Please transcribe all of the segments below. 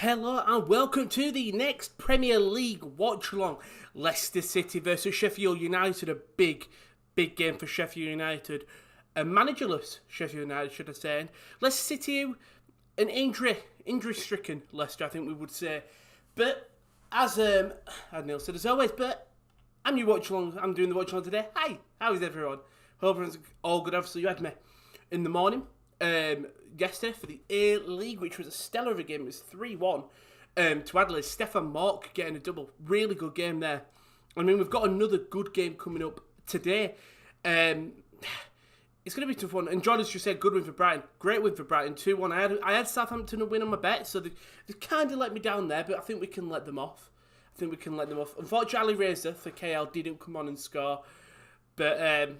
Hello and welcome to the next Premier League watch-along. Leicester City versus Sheffield United, a big game for Sheffield United. A managerless Sheffield United, should I say. And Leicester City, an injury-stricken Leicester, I think we would say. But, as Neil said, as always, but I'm your watch-along. I'm doing the watch-along today. Hi, how is everyone? Hope everyone's all good. Obviously, you had me in the morning. Yesterday for the A-League, which was a stellar of a game. It was 3-1 to Adelaide. Stefan Mark getting a double. Really good game there. I mean, we've got another good game coming up today. It's going to be a tough one. And John has just said, good win for Brighton. Great win for Brighton, 2-1. I had Southampton to win on my bet, so they kind of let me down there, but I think we can let them off. Unfortunately, Ali Razor for KL didn't come on and score. But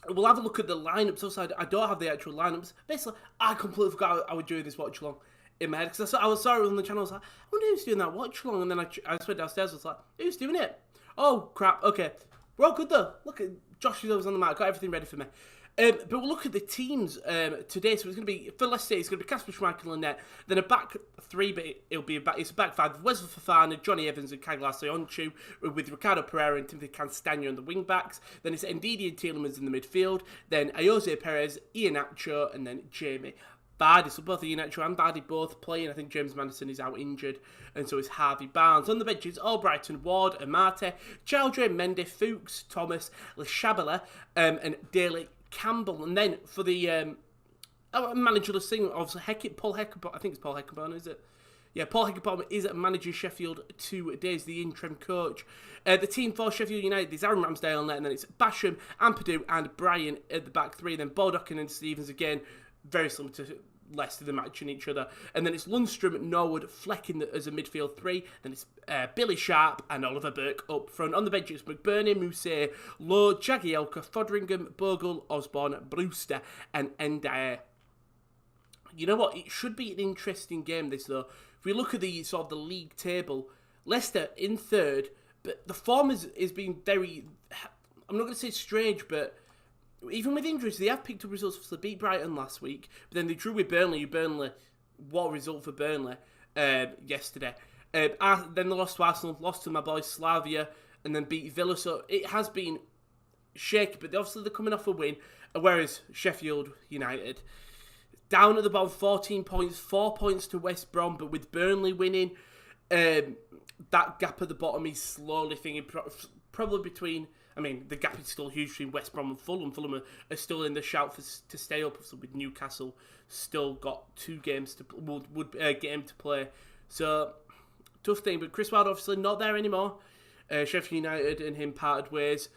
we'll have a look at the lineups. Also, I don't have the actual lineups. Basically, I completely forgot I would do this watch along in my head because I saw it on the channel. I was like, I wonder who's doing that watch along. And then I just went downstairs. I was like, who's doing it? Oh crap! Okay, we're all good though. Look at Josh is on the mat. Got everything ready for me. But we'll look at the teams today. So it's going to be, for Leicester, it's going to be Kasper Schmeichel and net. Then a back three, but it's a back five. Wesley Fofana, Johnny Evans and Kaglar Soyuncu, with Ricardo Pereira and Timothy Castagne on the wing backs. Then it's Ndidi and Tielemans in the midfield. Then Ayoze Perez, Iheanacho, and then Jamie Vardy. So both Iheanacho and Vardy both playing. I think James Maddison is out injured, and so is Harvey Barnes. On the benches, Albrighton, Ward, Amate, Chaldre, Mendy, Fuchs, Thomas, Lechabela, and Daly Campbell. And then for the managerless thing, obviously Paul Heckingbottom, I think it's Paul Heckingbottom, is it? Yeah, Paul Heckingbottom is managing Sheffield today, the interim coach. The team for Sheffield United is Aaron Ramsdale on there, and then it's Basham, Ampadu and Bryan at the back three. Then Baldock and Stevens again, very similar to Leicester, they're matching each other. And then it's Lundstrom, Norwood, Fleck as a midfield three. Then it's Billy Sharp and Oliver Burke up front. On the bench, it's McBurney, Mousset, Lowe, Jagielka, Foderingham, Bogle, Osborne, Brewster, and Ndiaye. You know what? It should be an interesting game, this, though. If we look at the sort of the league table, Leicester in third, but the form is being very, I'm not going to say strange, but even with injuries, they have picked up results. So they beat Brighton last week, but then they drew with Burnley. What a result for Burnley yesterday. Then they lost to Arsenal, lost to my boys Slavia, and then beat Villa. So it has been shaky, but obviously they're coming off a win. Whereas Sheffield United, down at the bottom, 14 points, 4 points to West Brom, but with Burnley winning, that gap at the bottom is slowly thinking, probably between, I mean, the gap is still huge between West Brom and Fulham. Fulham are still in the shout to stay up, so with Newcastle still got 2 games to game to play. So, tough thing, but Chris Wilder obviously not there anymore. Sheffield United and him parted ways.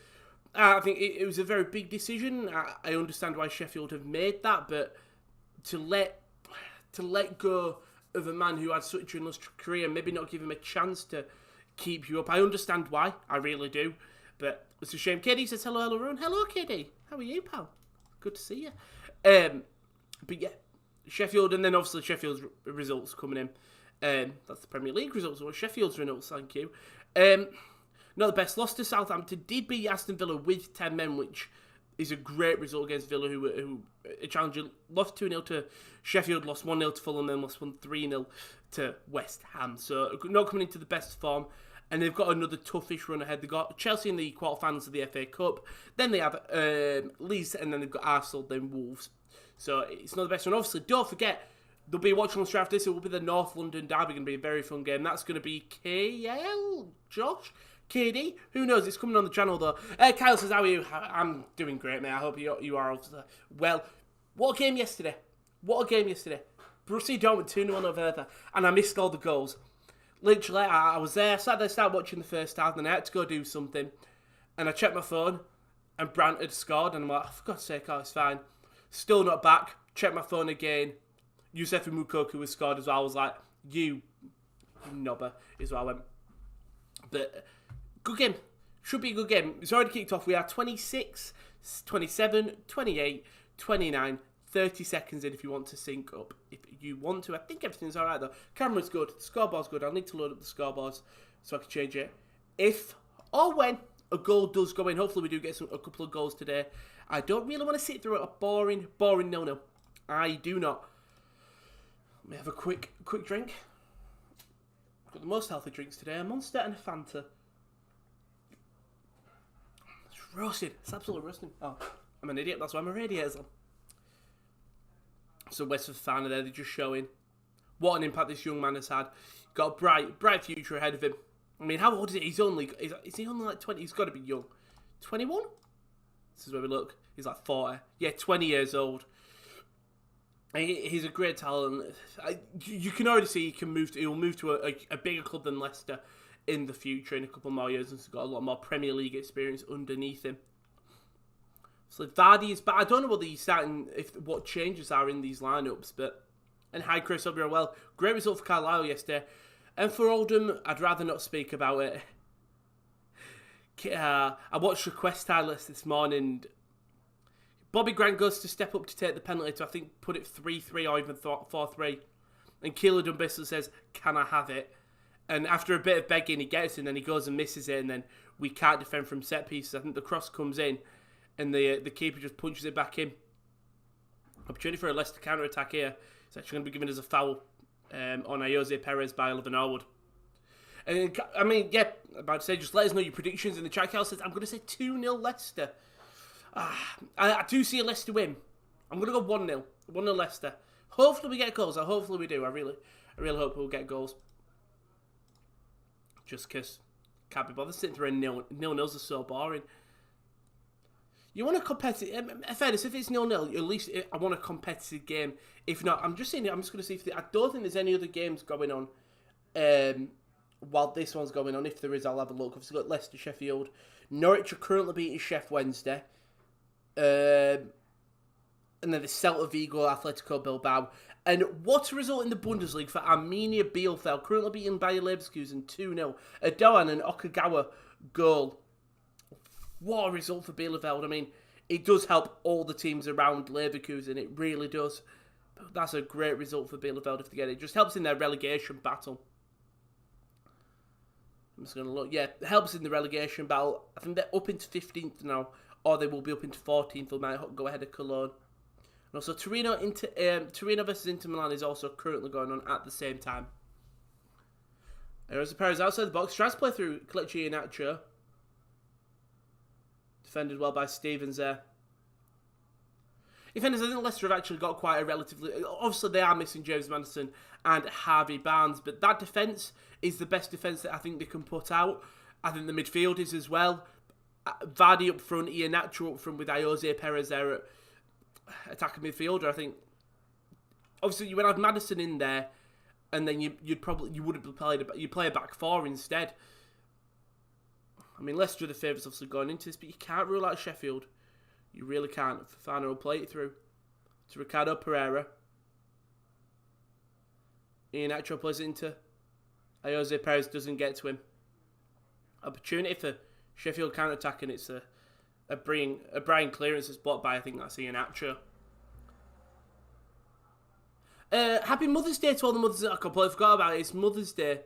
I think it was a very big decision. I understand why Sheffield have made that, but to let go of a man who had such an illustrious career, maybe not give him a chance to keep you up. I understand why, I really do, but it's a shame. KD says hello, Rowan. Hello, KD. How are you, pal? Good to see you. But yeah, Sheffield, and then obviously Sheffield's results coming in. That's the Premier League results. Well, Sheffield's results, thank you. Not the best. Lost to Southampton. Did beat Aston Villa with 10 men, which is a great result against Villa, who a challenger. Lost 2-0 to Sheffield, lost 1-0 to Fulham, then lost 3-0 to West Ham. So not coming into the best form. And they've got another toughish run ahead. They've got Chelsea in the quarterfinals of the FA Cup. Then they have Leeds, and then they've got Arsenal, then Wolves. So it's not the best one. Obviously, don't forget, there'll be a watch-along straight after this. It will be the North London derby. Going to be a very fun game. That's going to be KL, Josh, KD. Who knows? It's coming on the channel, though. Kyle says, how are you? I'm doing great, mate. I hope you are also well. What a game yesterday. Borussia Dortmund 2-1 over Hertha. And I missed all the goals. Literally, I was there, sat there, started watching the first half, and then I had to go do something. And I checked my phone, and Brandt had scored, and I'm like, for God's sake, it's fine. Still not back. Checked my phone again. Youssef Moukoko was scored as well. I was like, you knobber, is what I went. But, good game. Should be a good game. It's already kicked off. We are 26, 27, 28, 29, 30 seconds in if you want to sync up. If you want to. I think everything's alright though. Camera's good. Scoreboard's good. I'll need to load up the scoreboards so I can change it. If or when a goal does go in, hopefully we do get a couple of goals today. I don't really want to sit through a boring 0-0. I do not. Let me have a quick drink. Got the most healthy drinks today, a Monster and a Fanta. It's roasted. It's absolutely roasting. Oh, I'm an idiot. That's why my radiator's on. So Westford fan there, they're just showing what an impact this young man has had. Got a bright future ahead of him. I mean, how old is he? Is he only like 20? He's got to be young. 21? This is where we look. He's like 40. Yeah, 20 years old. He's a great talent. You can already see he'll move to a bigger club than Leicester in the future in a couple more years, and he's got a lot more Premier League experience underneath him. So Vardy is back. I don't know what changes are in these lineups, and hi Chris, hope you're well. Great result for Carlisle yesterday, and for Oldham, I'd rather not speak about it. I watched the Quest tie list this morning. Bobby Grant goes to step up to take the penalty to, I think, put it 3-3 or even 4-3. And Keeler Dunbistle says, can I have it? And after a bit of begging, he gets it, and then he goes and misses it, and then we can't defend from set pieces. I think the cross comes in, and the keeper just punches it back in. Opportunity for a Leicester counter-attack here. It's actually going to be given as a foul on Jose Perez by Oliver Norwood. And, I mean, yeah, about to say, just let us know your predictions in the chat. Cal says, I'm going to say 2-0 Leicester. I do see a Leicester win. I'm going to go 1-0. 1-0 Leicester. Hopefully we get goals. Hopefully we do. I really hope we'll get goals. Just because can't be bothered sitting through a nil-nils are so boring. You want a competitive... In fairness, if it's 0-0, at least I want a competitive game. If not, I'm just going to see if... I don't think there's any other games going on while this one's going on. If there is, I'll have a look. Obviously got Leicester, Sheffield. Norwich are currently beating Sheff Wednesday. And then the Celta Vigo, Atletico Bilbao. And what a result in the Bundesliga for Arminia Bielefeld, currently beaten Bayer Leverkusen 2-0. A Doan and Okagawa goal. What a result for Bielefeld. I mean, it does help all the teams around Leverkusen, it really does. But that's a great result for Bielefeld if they get it. It just helps in their relegation battle. I'm just going to look. Yeah, it helps in the relegation battle. I think they're up into 15th now. Or they will be up into 14th. They might go ahead of Cologne. And also, Torino versus Inter Milan is also currently going on at the same time. There's a Perez outside the box. Tries to play through Kelechi Iheanacho. Defended well by Stevens there. In fairness, I think Leicester have actually got quite a relatively... Obviously, they are missing James Maddison and Harvey Barnes. But that defence is the best defence that I think they can put out. I think the midfield is as well. Vardy up front, Iheanacho up front with Jose Perez there at attacking midfielder. I think obviously you would have Maddison in there, and then you wouldn't play a back four instead. I mean, Leicester are the favourites obviously going into this, but you can't rule out Sheffield. You really can't. Fafana will play it through to Ricardo Pereira. Iheanacho plays it into Jose Perez, doesn't get to him. Opportunity for Sheffield counter-attacking. It's a Brian clearance that's blocked by, I think that's Iheanacho. Happy Mother's Day to all the mothers. I completely forgot about it. It's Mother's Day.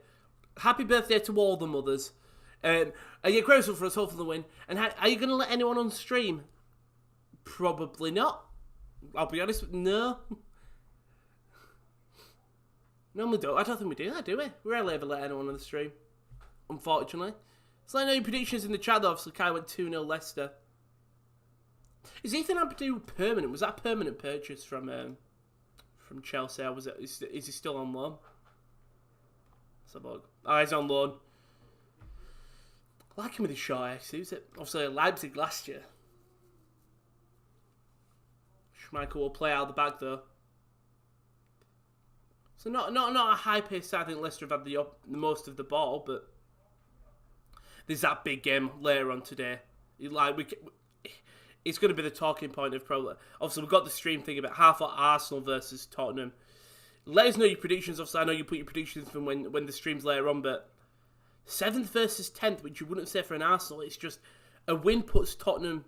Happy birthday to all the mothers. Yeah, great result for us, hopefully win. And are you going to let anyone on stream? Probably not. I'll be honest, no. Normally don't. I don't think we do that, do we? We rarely ever let anyone on the stream, unfortunately. So I know your predictions in the chat, though. Obviously, Kai went 2-0 Leicester. Is Ethan Ampadu permanent? Was that a permanent purchase from Chelsea? Or is he still on loan? Let's have a look. Oh, he's on loan. I like him with his short X. He was at obviously Leipzig last year. Schmeichel will play out the back though. So not a high pace side. I think Leicester have had the most of the ball, but there's that big game later on today. It's going to be the talking point of probably. Obviously, we've got the stream thing about half of Arsenal versus Tottenham. Let us know your predictions. Obviously, I know you put your predictions from when the stream's later on, but 7th versus 10th, which you wouldn't say for an Arsenal, it's just a win puts Tottenham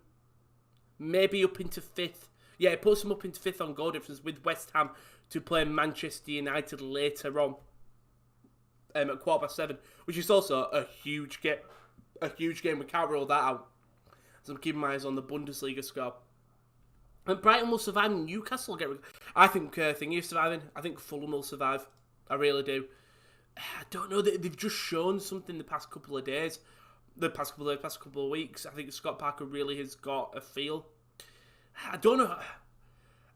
maybe up into 5th. Yeah, it puts them up into 5th on goal difference with West Ham to play Manchester United later on at 7:15, which is also a huge game. A huge game. We can't rule that out. So I'm keeping my eyes on the Bundesliga score. And Brighton will survive. Newcastle will get... I think Thingy is surviving. I think Fulham will survive. I really do. I don't know. They've just shown something the past couple of days. The past couple of weeks. I think Scott Parker really has got a feel. I don't know.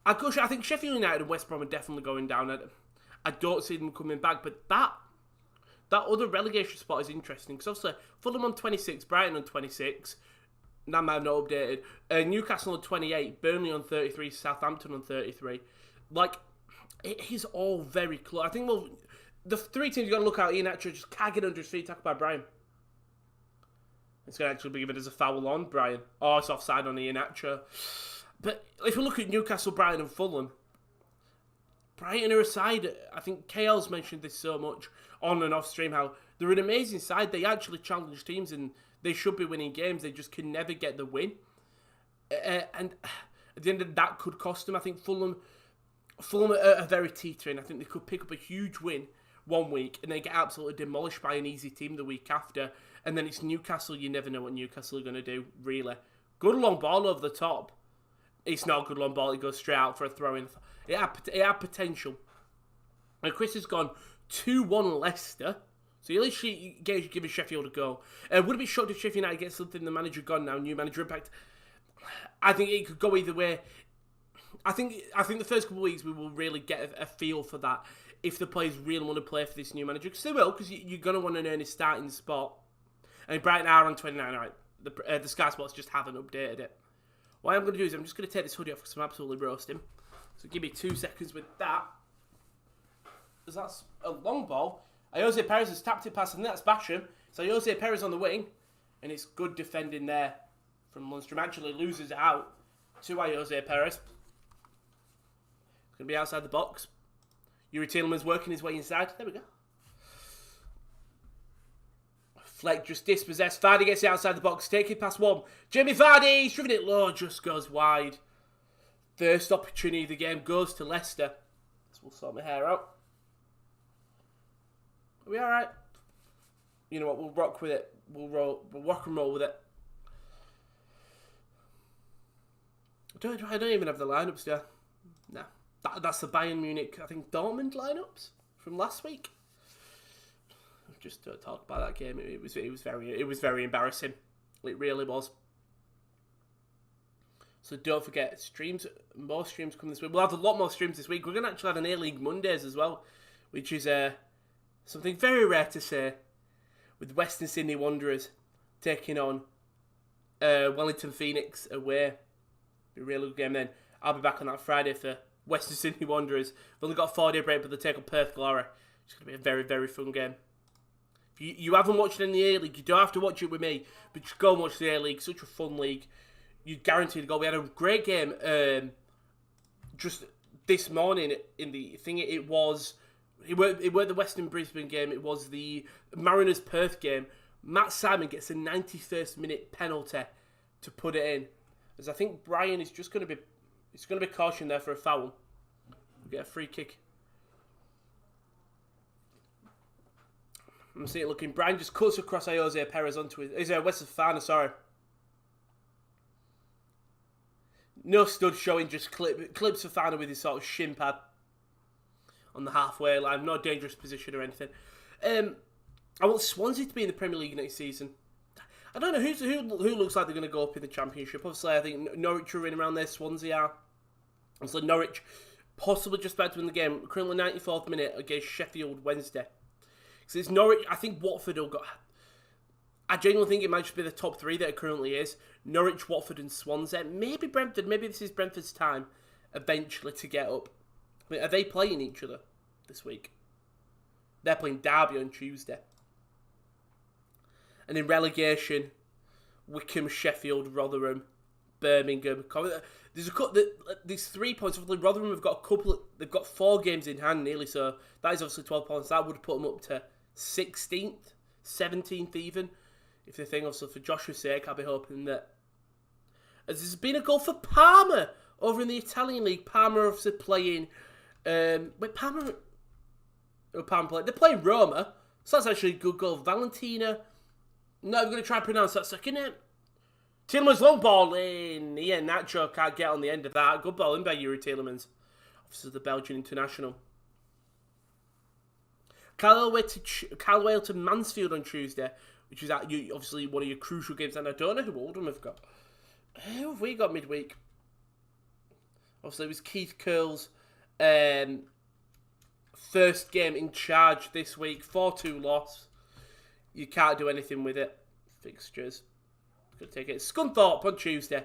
I think Sheffield United and West Brom are definitely going down. I don't see them coming back, but that other relegation spot is interesting, because obviously Fulham on 26, Brighton on 26, that might have not updated, Newcastle on 28, Burnley on 33, Southampton on 33. Like, it is all very close. I think the three teams you've got to look at, Ian Atcher just can't get under his feet, tackled by Brian. It's going to actually be given as a foul on Brian. Oh, it's offside on Ian Atcher. But if we look at Newcastle, Brighton and Fulham, Brighton are a side, I think KL's mentioned this so much on and off stream, how they're an amazing side. They actually challenge teams and they should be winning games. They just can never get the win. And at the end of that could cost them. I think Fulham are very teetering. I think they could pick up a huge win one week and then get absolutely demolished by an easy team the week after. And then it's Newcastle. You never know what Newcastle are going to do, really. Good long ball over the top. It's not a good long ball. It goes straight out for a throw-in. It had potential. And Chris has gone 2-1 Leicester. So at least she giving Sheffield a go. Would it be shocked if Sheffield United gets something, the manager gone now, new manager impact? I think it could go either way. I think the first couple of weeks we will really get a feel for that, if the players really want to play for this new manager. Because they will, because you're going to want to earn a starting spot. And Brighton are on 29, right? The Sky Sports just haven't updated it. What I'm going to do is I'm just going to take this hoodie off because I'm absolutely roasting. So give me 2 seconds with that. Because that's a long ball. Jose Perez has tapped it past, and that's Basham. So Jose Perez on the wing. And it's good defending there from Lundstrom. Actually loses it out to Jose Perez. It's going to be outside the box. Yuri Tielemans working his way inside. There we go. Fleck just dispossessed. Vardy gets it outside the box. Taking past one. Jamie Vardy. He's driven it low. Just goes wide. First opportunity of the game goes to Leicester. So we'll sort my hair out. Are we alright? You know what? We'll rock with it. We'll rock and roll with it. I don't even have the lineups there. No. That's the Bayern Munich, I think, Dortmund lineups from last week. Just to talk about that game, it was very embarrassing. It really was. So don't forget, more streams coming this week. We'll have a lot more streams this week. We're going to actually have an A-League Mondays as well, which is something very rare to say, with Western Sydney Wanderers taking on Wellington Phoenix away. Be a really good game then. I'll be back on that Friday for Western Sydney Wanderers. We've only got a 4-day break, but they take on Perth Glory. It's going to be a very, very fun game. If you haven't watched it in the A-League, you don't have to watch it with me, but just go and watch the A-League. Such a fun league. You're guaranteed to go. We had a great game just this morning in the thing. It weren't the Western Brisbane game. It was the Mariners Perth game. Matt Simon gets a 91st minute penalty to put it in, as I think Brian is just going to be. It's going to be caution there for a foul. We'll get a free kick. I'm seeing it looking. Brian just cuts across Jose Perez onto his West Fafana, sorry. No stud showing, just clips Fafana with his sort of shin pad on the halfway line. No dangerous position or anything. I want Swansea to be in the Premier League next season. I don't know who looks like they're going to go up in the Championship. Obviously, I think Norwich are in around there. Swansea are. Obviously, Norwich possibly just about to win the game. Currently 94th minute against Sheffield Wednesday. So it's Norwich. I think Watford will go. I genuinely think it might just be the top 3 that it currently is. Norwich, Watford and Swansea. Maybe Brentford. Maybe this is Brentford's time eventually to get up. I mean, are they playing each other this week? They're playing Derby on Tuesday. And in relegation, Wycombe, Sheffield, Rotherham, Birmingham. There's 3 points. Rotherham have got they've got 4 games in hand nearly, so that is obviously 12 points. That would put them up to 16th, 17th even. If they think also for Joshua's sake, I'll be hoping that. As there's been a goal for Parma over in the Italian league. Parma obviously playing. Parma play. They're playing Roma, so that's actually a good goal. Valentina. No, I'm going to try and pronounce that second name. Tielemans long ball in. Yeah, Nacho can't get on the end of that. Good ball in by Yuri Tielemans. Obviously the Belgian international. Calwell to Mansfield on Tuesday, which is obviously one of your crucial games, and I don't know who Oldham have got. Who have we got midweek? Obviously, it was Keith Curle's first game in charge this week. 4-2 loss. You can't do anything with it. Fixtures. Could take it. Scunthorpe on Tuesday.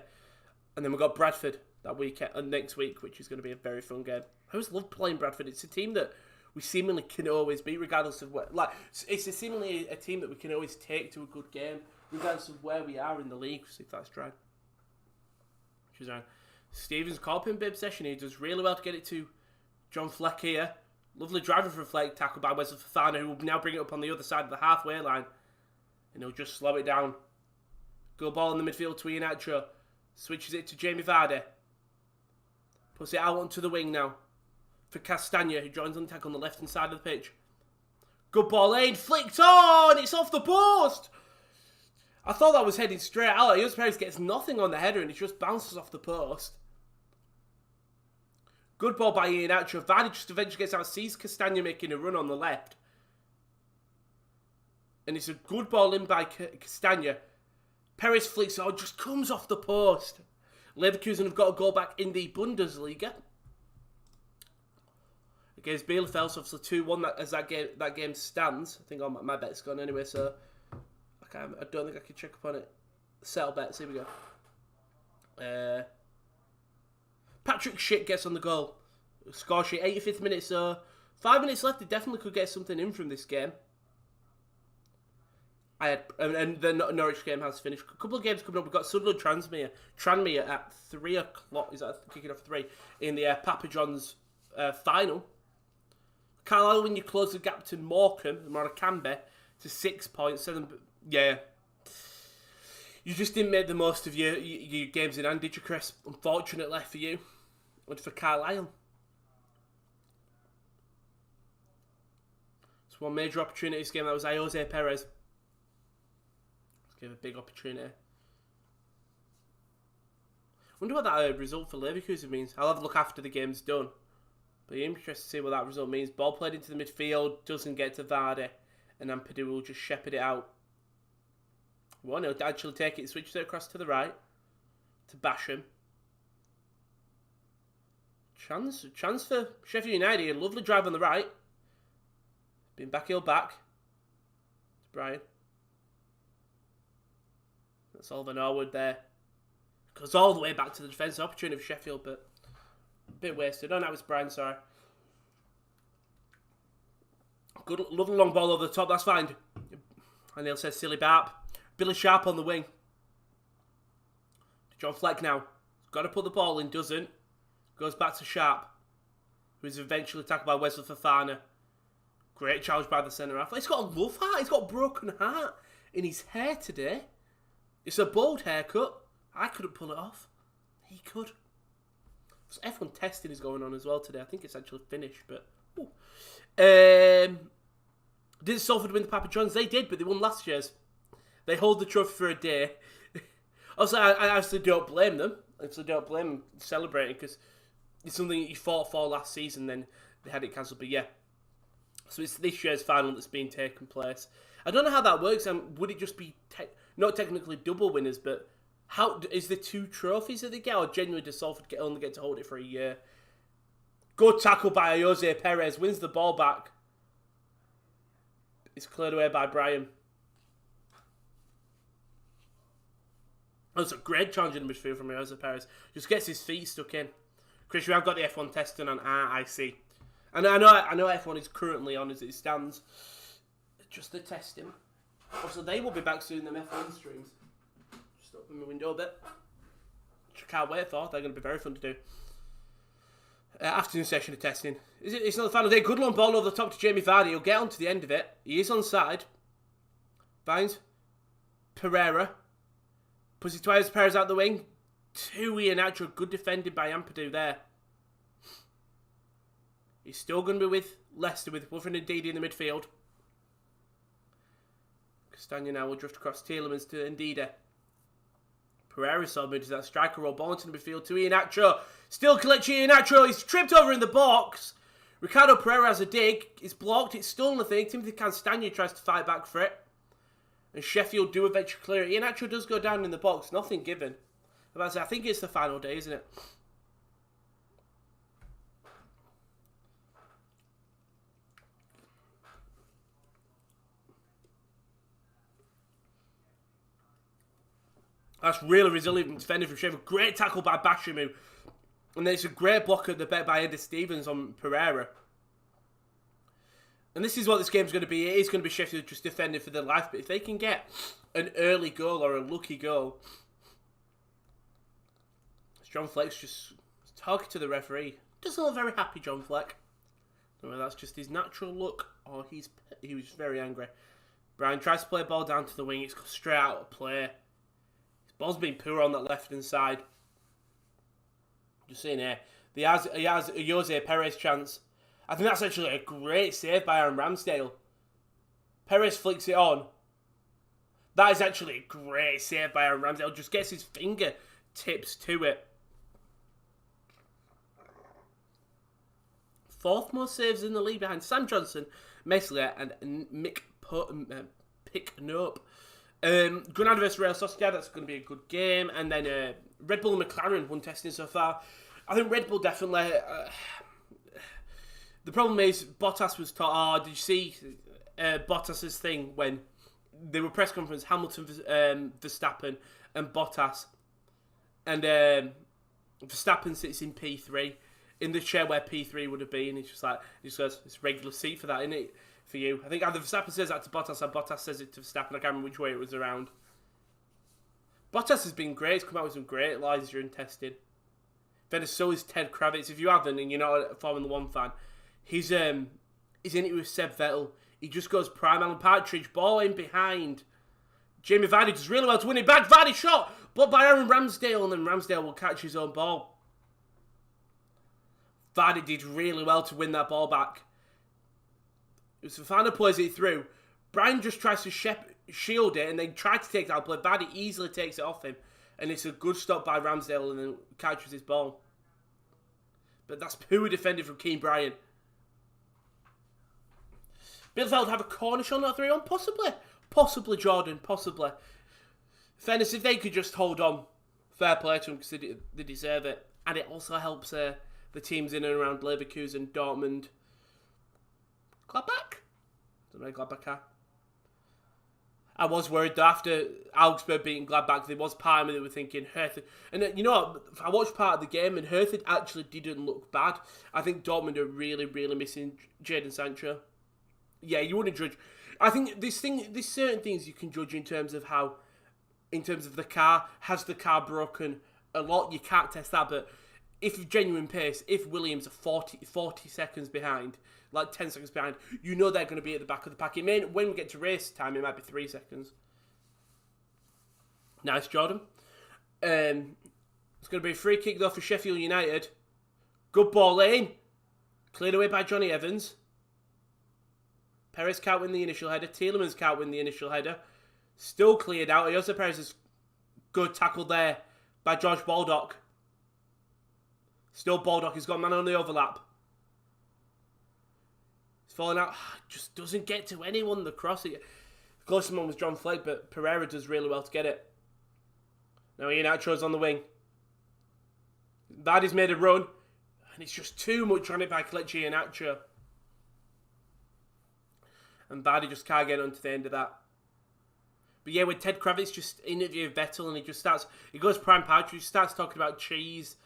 And then we've got Bradford that weekend and next week, which is going to be a very fun game. I always love playing Bradford. It's a team that we seemingly can always beat, regardless of where. Like, it's seemingly a team that we can always take to a good game, regardless of where we are in the league. See if that's dry. Which is right. Stevens caught in bib session. He does really well to get it to John Fleck here. Lovely driver for Fleck, tackled by Wesley Fofana, who will now bring it up on the other side of the halfway line. And he'll just slow it down. Good ball in the midfield to Iheanacho. Switches it to Jamie Vardy. Puts it out onto the wing now. For Castagna, who joins on the tackle on the left-hand side of the pitch. Good ball in. Flicked on. It's off the post. I thought that was heading straight out. Jose Perez gets nothing on the header and it just bounces off the post. Good ball by Iheanacho. Vardy just eventually gets out, sees Castagna making a run on the left. And it's a good ball in by Castagna. Perez flicks on, just comes off the post. Leverkusen have got a goal back in the Bundesliga. Against Bielefeld, so obviously 2-1 as that game stands. I think my bet's gone anyway, so I don't think I can check up on it. Settle bets, here we go. Patrick Schick gets on the goal. Score sheet, 85th minute, so 5 minutes left. They definitely could get something in from this game. And the Norwich game has finished. A couple of games coming up. We've got Sunderland Tranmere at 3 o'clock. Is that kicking off 3 in the Papa John's final? Carlisle, when you close the gap to Morecambe to 6 points. 7. Yeah. You just didn't make the most of your games in hand, did you, Chris? Unfortunately for you. And for Carlisle. It's one major opportunity this game. That was Jose Perez. Let's give a big opportunity. Wonder what that result for Leverkusen means. I'll have a look after the game's done. But I'm interested to see what that result means. Ball played into the midfield. Doesn't get to Vardy. And Ampadu will just shepherd it out. Well, he'll actually take it, switch it across to the right. To Basham. Chance for Sheffield United. A lovely drive on the right. Been backheel back. To Brian. That's Oliver Norwood there. Goes all the way back to the defence. Opportunity for Sheffield, but a bit wasted. Oh, that was Brian, sorry. Good, lovely long ball over the top. That's fine. And Neil says silly barp. Billy Sharp on the wing. John Fleck now. Got to put the ball in, doesn't. Goes back to Sharp, who's eventually tackled by Wesley Fofana. Great challenge by the centre-half. He's got a love heart. He's got a broken heart in his hair today. It's a bold haircut. I couldn't pull it off. He could. So F1 testing is going on as well today. I think it's actually finished, but... Did Salford win the Papa John's? They did, but they won last year's. They hold the trophy for a day. Also, I actually don't blame them. I actually don't blame them celebrating because it's something that you fought for last season, then they had it cancelled. But yeah, so it's this year's final that's being taken place. I don't know how that works. Would it just be not technically double winners, but how is there 2 trophies that they get, or genuinely does Salford only get to hold it for a year? Good tackle by Jose Perez, wins the ball back. It's cleared away by Brian. That's a great challenge in the midfield from Jose Perez. Just gets his feet stuck in. Chris, you have got the F1 testing on. I see. And I know F1 is currently on as it stands. Just the testing. Also, they will be back soon, them F1 streams. Just open my window a bit. Which I can't wait for. They're going to be very fun to do. Afternoon session of testing. It's not the final day. Good long ball over the top to Jamie Vardy. He'll get on to the end of it. He is onside. Finds Pereira. Puts it twice, Perez out the wing. 2 Iheanacho. Good defended by Ampadu there. He's still going to be with Leicester with Wolfram and Ndidi in the midfield. Castagna now will drift across Tielemans to Ndidi. Pereira submits that striker roll. Ball into the midfield to Iheanacho. Still collecting Iheanacho. He's tripped over in the box. Ricardo Pereira has a dig. It's blocked. It's still on the thing. Timothy Castagna tries to fight back for it. And Sheffield do eventually clear it. Iheanacho does go down in the box. Nothing given. I think it's the final day, isn't it? That's really resilient defending from Sheffield. Great tackle by Bashamu. And then it's a great block at the back by Eddie Stevens on Pereira. And this is what this game's going to be. It is going to be Sheffield just defending for their life. But if they can get an early goal or a lucky goal, John Fleck's just talking to the referee. Doesn't look very happy, John Fleck. I don't know whether that's just his natural look or he was very angry. Brian tries to play a ball down to the wing. It's straight out of play. His ball's been poor on that left-hand side. Just seeing here. He has a Jose Perez chance. I think that's actually a great save by Aaron Ramsdale. Perez flicks it on. That is actually a great save by Aaron Ramsdale. Just gets his finger tips to it. Fourth most saves in the league behind Sam Johnson, Meslier and Mick Picknope. Granada vs Real Sociedad, that's going to be a good game. And then Red Bull and McLaren, one testing so far. I think Red Bull definitely... the problem is, Bottas was taught... did you see Bottas' thing when they were press conference, Hamilton, Verstappen and Bottas. And Verstappen sits in P3, in the chair where P3 would have been. He's just like, he just goes, it's a regular seat for that, isn't it? For you. I think either Verstappen says that to Bottas or Bottas says it to Verstappen. I can't remember which way it was around. Bottas has been great. He's come out with some great lies during testing. Then so is Ted Kravitz. If you haven't and you're not a Formula 1 fan, he's in it with Seb Vettel. He just goes prime. Alan Partridge, ball in behind. Jamie Vardy does really well to win it back. Vardy shot, but by Aaron Ramsdale, and then Ramsdale will catch his own ball. Vardy did really well to win that ball back. It was Fafana plays it through. Brian just tries to shield it and then tries to take that play. Vardy easily takes it off him. And it's a good stop by Ramsdale and then catches his ball. But that's poor defending from Keane Bryan. Bielefeld have a corner shot, not 3-1? Possibly. Possibly, Jordan. Possibly. Fairness, if they could just hold on, fair play to them because they deserve it. And it also helps the teams in and around Leverkusen, Dortmund, Gladbach? I don't know Gladbach are. I was worried though after Augsburg beating Gladbach, there was part of me that were thinking Hertha. And you know what? I watched part of the game and Hertha actually didn't look bad. I think Dortmund are really, really missing Jadon Sancho. Yeah, you wouldn't judge. I think there's certain things you can judge in terms of the car. Has the car broken a lot? You can't test that, but if genuine pace, if Williams are 40 seconds behind, like 10 seconds behind, you know they're going to be at the back of the pack. It may, when we get to race time, it might be 3 seconds. Nice, Jordan. It's going to be a free kick though for Sheffield United. Good ball in. Cleared away by Johnny Evans. Perez can't win the initial header. Tielemans can't win the initial header. Still cleared out. Jose Perez is good tackle there by George Baldock. Still Baldock. He's got a man on the overlap. He's falling out. Just doesn't get to anyone. The cross. The closest one was John Fleck, but Pereira does really well to get it. Now Iheanacho's on the wing. Vardy's made a run. And it's just too much on it by Kelechi Iheanacho. And Vardy just can't get onto the end of that. But yeah, with Ted Kravitz just interviewing Vettel and he goes prime Partridge, he starts talking about cheese.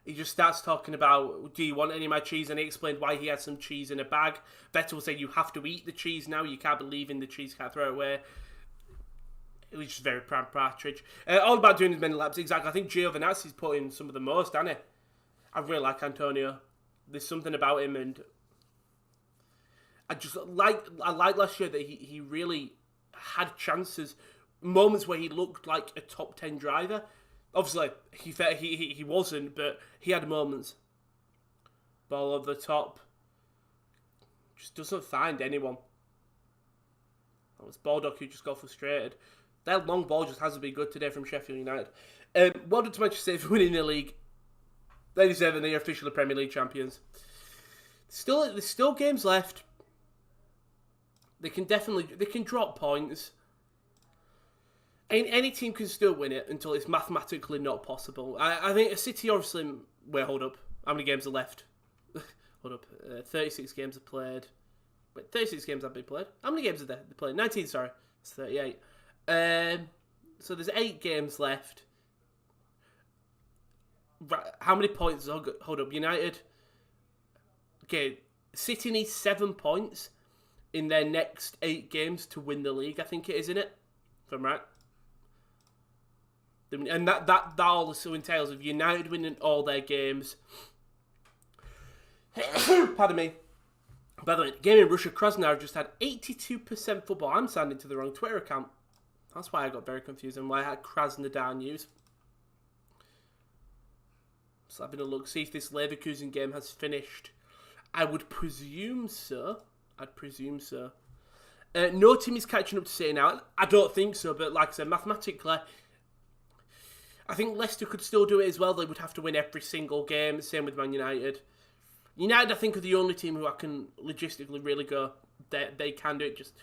He just starts talking about, do you want any of my cheese? And he explained why he had some cheese in a bag. Vettel said, you have to eat the cheese now. You can't believe in the cheese, can't throw it away. It was just very prime Partridge. All about doing as many laps. Exactly. I think Giovinazzi's put in some of the most, hasn't he? I really like Antonio. There's something about him, and I like last year that he really had chances, moments where he looked like a top 10 driver. Obviously, he wasn't, but he had moments. Ball over the top. Just doesn't find anyone. That was Baldock who just got frustrated. That long ball just hasn't been good today from Sheffield United. Well done to Manchester City for winning the league. They deserve it, and they're officially Premier League champions. There's still games left. They can drop points. Any team can still win it until it's mathematically not possible. I think a City obviously... Wait, hold up. How many games are left? Hold up. 36 games are played. Wait, 36 games have been played. How many games are there? They played 19, sorry. It's 38. So there's 8 games left. Right, how many points? Hold up. United. Okay, City needs 7 points in their next 8 games to win the league, I think it is, isn't it? If I'm right. And that also entails of United winning all their games. Pardon me. By the way, game in Russia, Krasnodar just had 82% football. I'm signing to the wrong Twitter account. That's why I got very confused and why I had Krasnodar news. So having a look, see if this Leverkusen game has finished. I would presume so. No team is catching up to City now. I don't think so, but like I said, mathematically, I think Leicester could still do it as well. They would have to win every single game. Same with Man United. United, I think, are the only team who I can logistically really go. They can do it. Just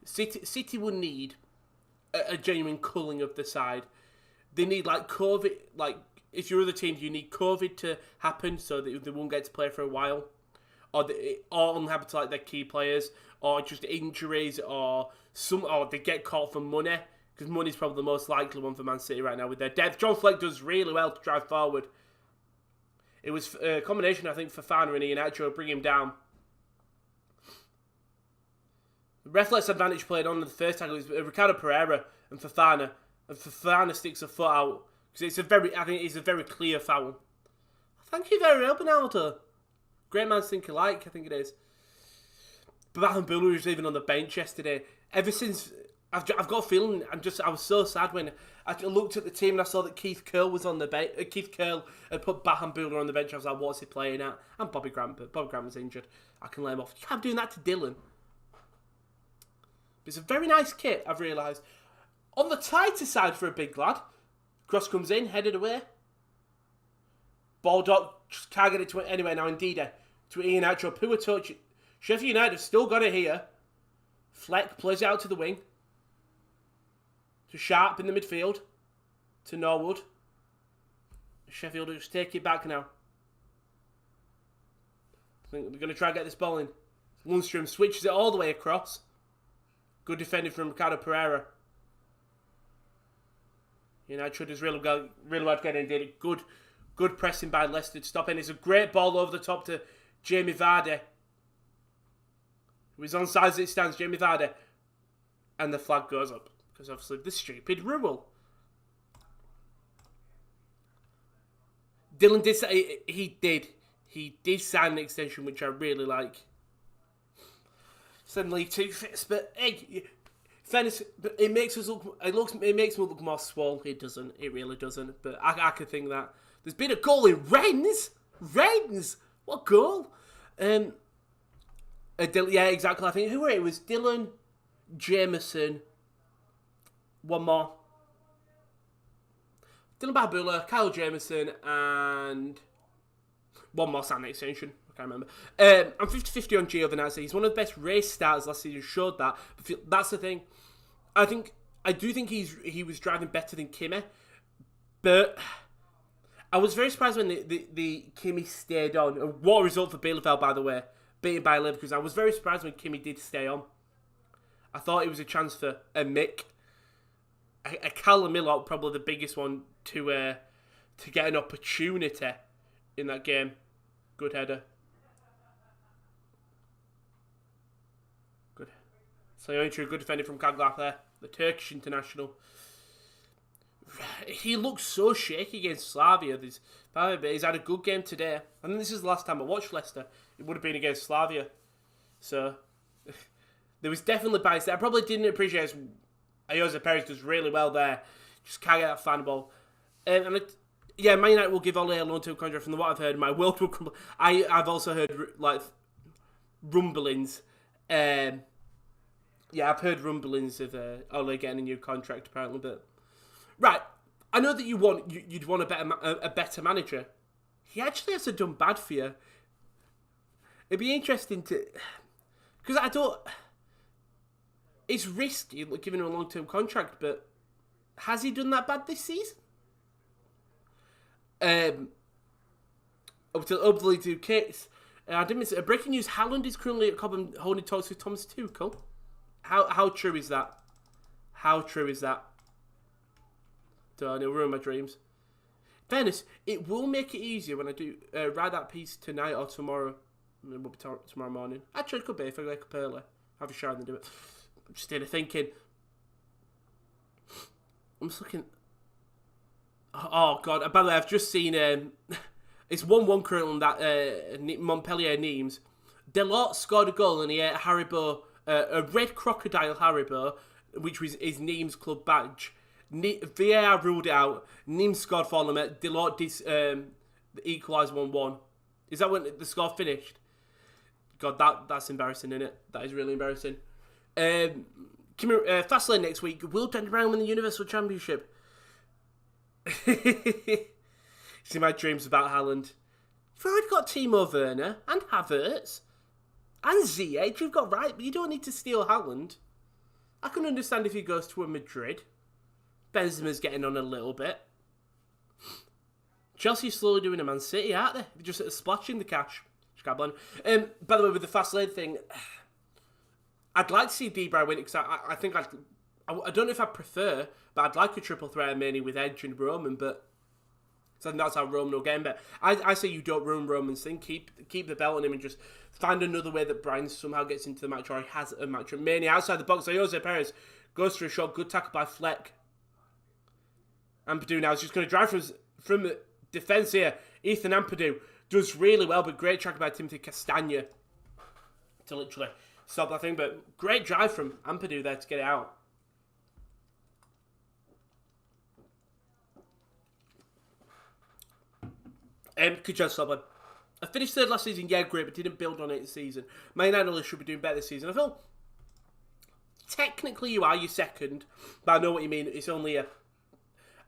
City will need a genuine culling of the side. They need like COVID. Like if you're other teams, you need COVID to happen so that they won't get to play for a while, or uninhabit like their key players, or just injuries, or they get caught for money. Because money's probably the most likely one for Man City right now with their depth. John Fleck does really well to drive forward. It was a combination, I think, for Fafana and Iheanacho bring him down. The ref lets advantage played on in the first tackle. It was Ricardo Pereira and Fafana. And Fafana sticks a foot out. Because I think it's a very clear foul. Thank you very much, Ronaldo. Great minds think alike, I think it is. But Bula was even on the bench yesterday. Ever since... I've got a feeling. I was so sad when I looked at the team and I saw that Keith Curl was on the bench. Keith Curl had put Bahambula on the bench. I was like, what's he playing at? And Bobby Grant, but Bobby Grant was injured. I can let him off. You can't do that to Dylan. But it's a very nice kit, I've realised. On the tighter side for a big lad. Cross comes in, headed away. Baldock just can't get it to anywhere now. Indeed, to Iheanacho. Poor touch. Sheffield United have still got it here. Fleck plays it out to the wing. To Sharp in the midfield. To Norwood. Sheffield will just take it back now. I think they're going to try and get this ball in. Lundstrom switches it all the way across. Good defending from Ricardo Pereira. United does really well getting it. Good pressing by Leicester to stop it. It's a great ball over the top to Jamie Vardy. Who is onside as it stands, Jamie Vardy. And the flag goes up. Because obviously the stupid rule. Dylan did say he did sign an extension, which I really like. Suddenly two fits, but hey, fairness, it makes us look. It makes me look more swole. It doesn't. It really doesn't. But I could think that there's been a goal in Rennes. What goal? Yeah, exactly. I think who were it? It was Dylan, Jameson. One more. Dylan Babula, Kyle Jameson, and one more sign extension. I can't remember. I'm 50-50 on Giovinazzi. He's one of the best race starters last season. Showed that. But that's the thing. I do think he was driving better than Kimi, but I was very surprised when the Kimi stayed on. What a result for Bielefeld, by the way, beaten by Leverkusen. I was very surprised when Kimi did stay on. I thought it was a chance for a Mick. A Callum Millot, probably the biggest one to get an opportunity in that game. Good header. Good. So a good defender from Kaglap there, the Turkish international. He looks so shaky against Slavia. He's had a good game today. I think this is the last time I watched Leicester. It would have been against Slavia. So there was definitely bias there. I probably didn't appreciate Ayoze Perez does really well there. Just can't get that fan ball. Man United will give Ole a long-term contract. From what I've heard, my world will crumble. I've also heard like rumblings. I've heard rumblings of Ole getting a new contract apparently. But right, I know that you'd want a better manager. He actually hasn't done bad for you. It'd be interesting to... Because I don't... It's risky giving him a long-term contract, but has he done that bad this season? Hopefully to Kits. I didn't miss it. Breaking news, Haaland is currently at Cobham holding talks with Thomas Tuchel. How true is that? How true is that? Don't know, ruin my dreams. Fairness, it will make it easier when I do write that piece tonight or tomorrow. It will be tomorrow morning. Actually, it could be if I wake up early. Have a shower and then do it. I'm just here thinking. I'm just looking. Oh, God. By the way, I've just seen... it's 1-1 currently on that Montpellier Nimes. Delort scored a goal and he ate a Haribo, a red crocodile Haribo, which was his Nimes club badge. VAR ruled it out. Nimes scored for them. Delort equalised 1-1. Is that when the score finished? God, that's embarrassing, isn't it? That is really embarrassing. Fastlane next week. Will Dan Brown win the Universal Championship? See my dreams about Haaland. You've already got Timo Werner and Havertz and Ziyech. You've got right, but you don't need to steal Haaland. I can understand if he goes to a Madrid. Benzema's getting on a little bit. Chelsea's slowly doing a Man City, aren't they? They're just splashing the cash. By the way, with the fast lane thing, I'd like to see Debray win it because I think I don't know if I prefer, but I'd like a triple threat mainly with Edge and Roman, but so that's how Roman will get him. But I say you don't ruin Roman's thing. Keep the belt on him and just find another way that Brian somehow gets into the match or he has a match. And mainly outside the box, so Jose Perez goes for a shot. Good tackle by Fleck. Ampadu now is just going to drive from the defence here. Ethan Ampadu does really well, but great track by Timothy Castagna to literally stop that thing. But great drive from Ampadu there to get it out. Good job, Slobber. I finished third last season, yeah, great, but didn't build on it this season. My analyst should be doing better this season. I feel technically you are your second, but I know what you mean. It's only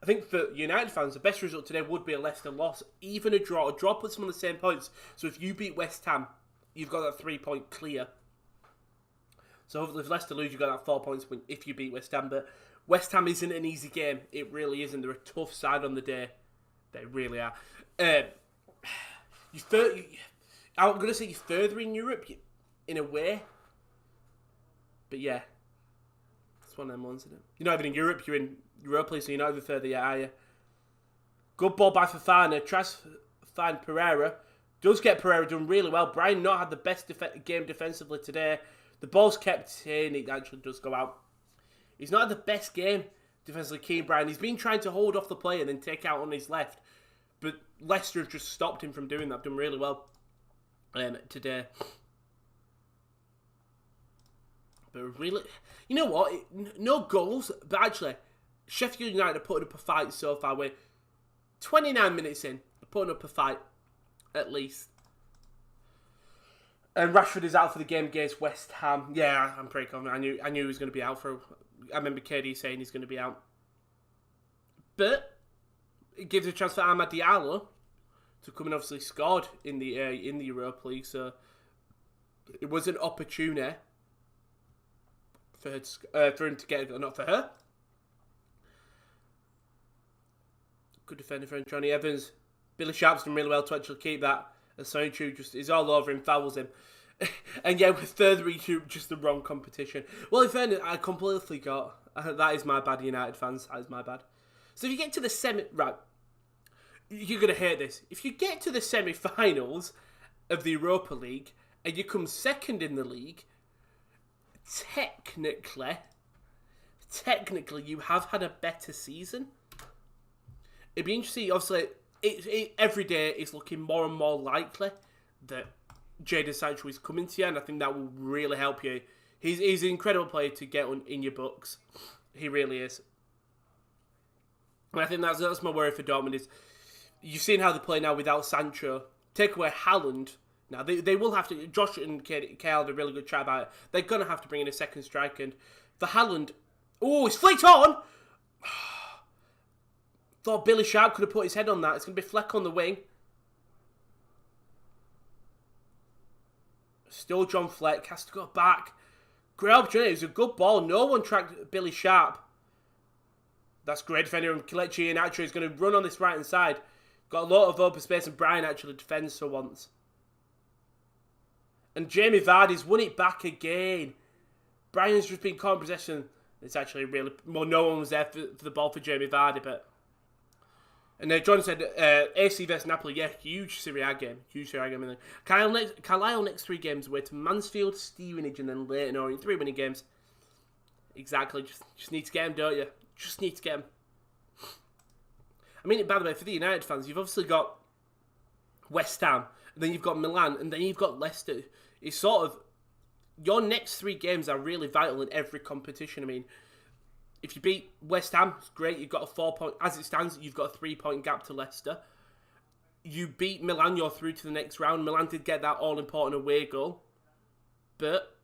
I think for United fans, the best result today would be a Leicester loss, even a draw. A draw puts them on the same points. So if you beat West Ham, you've got that 3-point clear. So hopefully if Leicester lose, you've got that 4 points if you beat West Ham. But West Ham isn't an easy game. It really isn't. They're a tough side on the day. They really are. I'm going to say you're further in Europe, in a way. But yeah. That's one of them ones, isn't it? You're not even in Europe, you're in Europa League, so you're not even further yet, are you? Good ball by Fofana. Tries to find Pereira. Does get Pereira done really well. Brian not had the best game defensively today. The ball's kept in. It actually does go out. He's not had the best game defensively, Keane Brian. He's been trying to hold off the play and then take out on his left. But Leicester have just stopped him from doing that. Done really well today. But really, you know what? No goals, but actually, Sheffield United are putting up a fight so far. We're 29 minutes in, they're putting up a fight, at least. And Rashford is out for the game against West Ham. Yeah, I'm pretty confident. I knew he was going to be out for. I remember KD saying he's going to be out. But it gives a chance for Amad Diallo to come and obviously scored in the Europa League. So it was an opportunity for her for him to get not for her. Good defender from Johnny Evans. Billy Sharp's done really well to actually keep that. And Soinchu just is all over him, fouls him. And yeah, with further into just the wrong competition. Well, in fairness, I completely forgot. That is my bad, United fans. That is my bad. So if you get to the right, you're going to hate this. If you get to the semi-finals of the Europa League and you come second in the league, technically, you have had a better season. It'd be interesting, obviously, every day it's looking more and more likely that Jadon Sancho is coming to you, and I think that will really help you. He's an incredible player to get in your books. He really is. And I think that's my worry for Dortmund is, you've seen how they play now without Sancho. Take away Haaland. Now, they will have to... Josh and Kyle did a really good try about it. They're going to have to bring in a second striker. And for Haaland... Oh, it's flicked on! Thought Billy Sharp could have put his head on that. It's going to be Fleck on the wing. Still John Fleck. Has to go back. Great opportunity. It was a good ball. No one tracked Billy Sharp. That's great defender. And Kelechi Iheanacho is going to run on this right-hand side. Got a lot of open space, and Brian actually defends for once. And Jamie Vardy's won it back again. Brian's just been caught in possession. It's actually really... Well, no one was there for the ball for Jamie Vardy, but... And John said, AC vs Napoli, yeah, huge Serie A game. Huge Serie A game. Carlisle next 3 games away to Mansfield, Stevenage, and then Leyton Orient. 3 winning games. Exactly. Just need to get them, don't you? Just need to get them. I mean, by the way, for the United fans, you've obviously got West Ham, and then you've got Milan, and then you've got Leicester. It's sort of... Your next 3 games are really vital in every competition. I mean... If you beat West Ham, it's great. You've got a 4-point... As it stands, you've got a 3-point gap to Leicester. You beat Milan, you're through to the next round. Milan did get that all-important away goal. But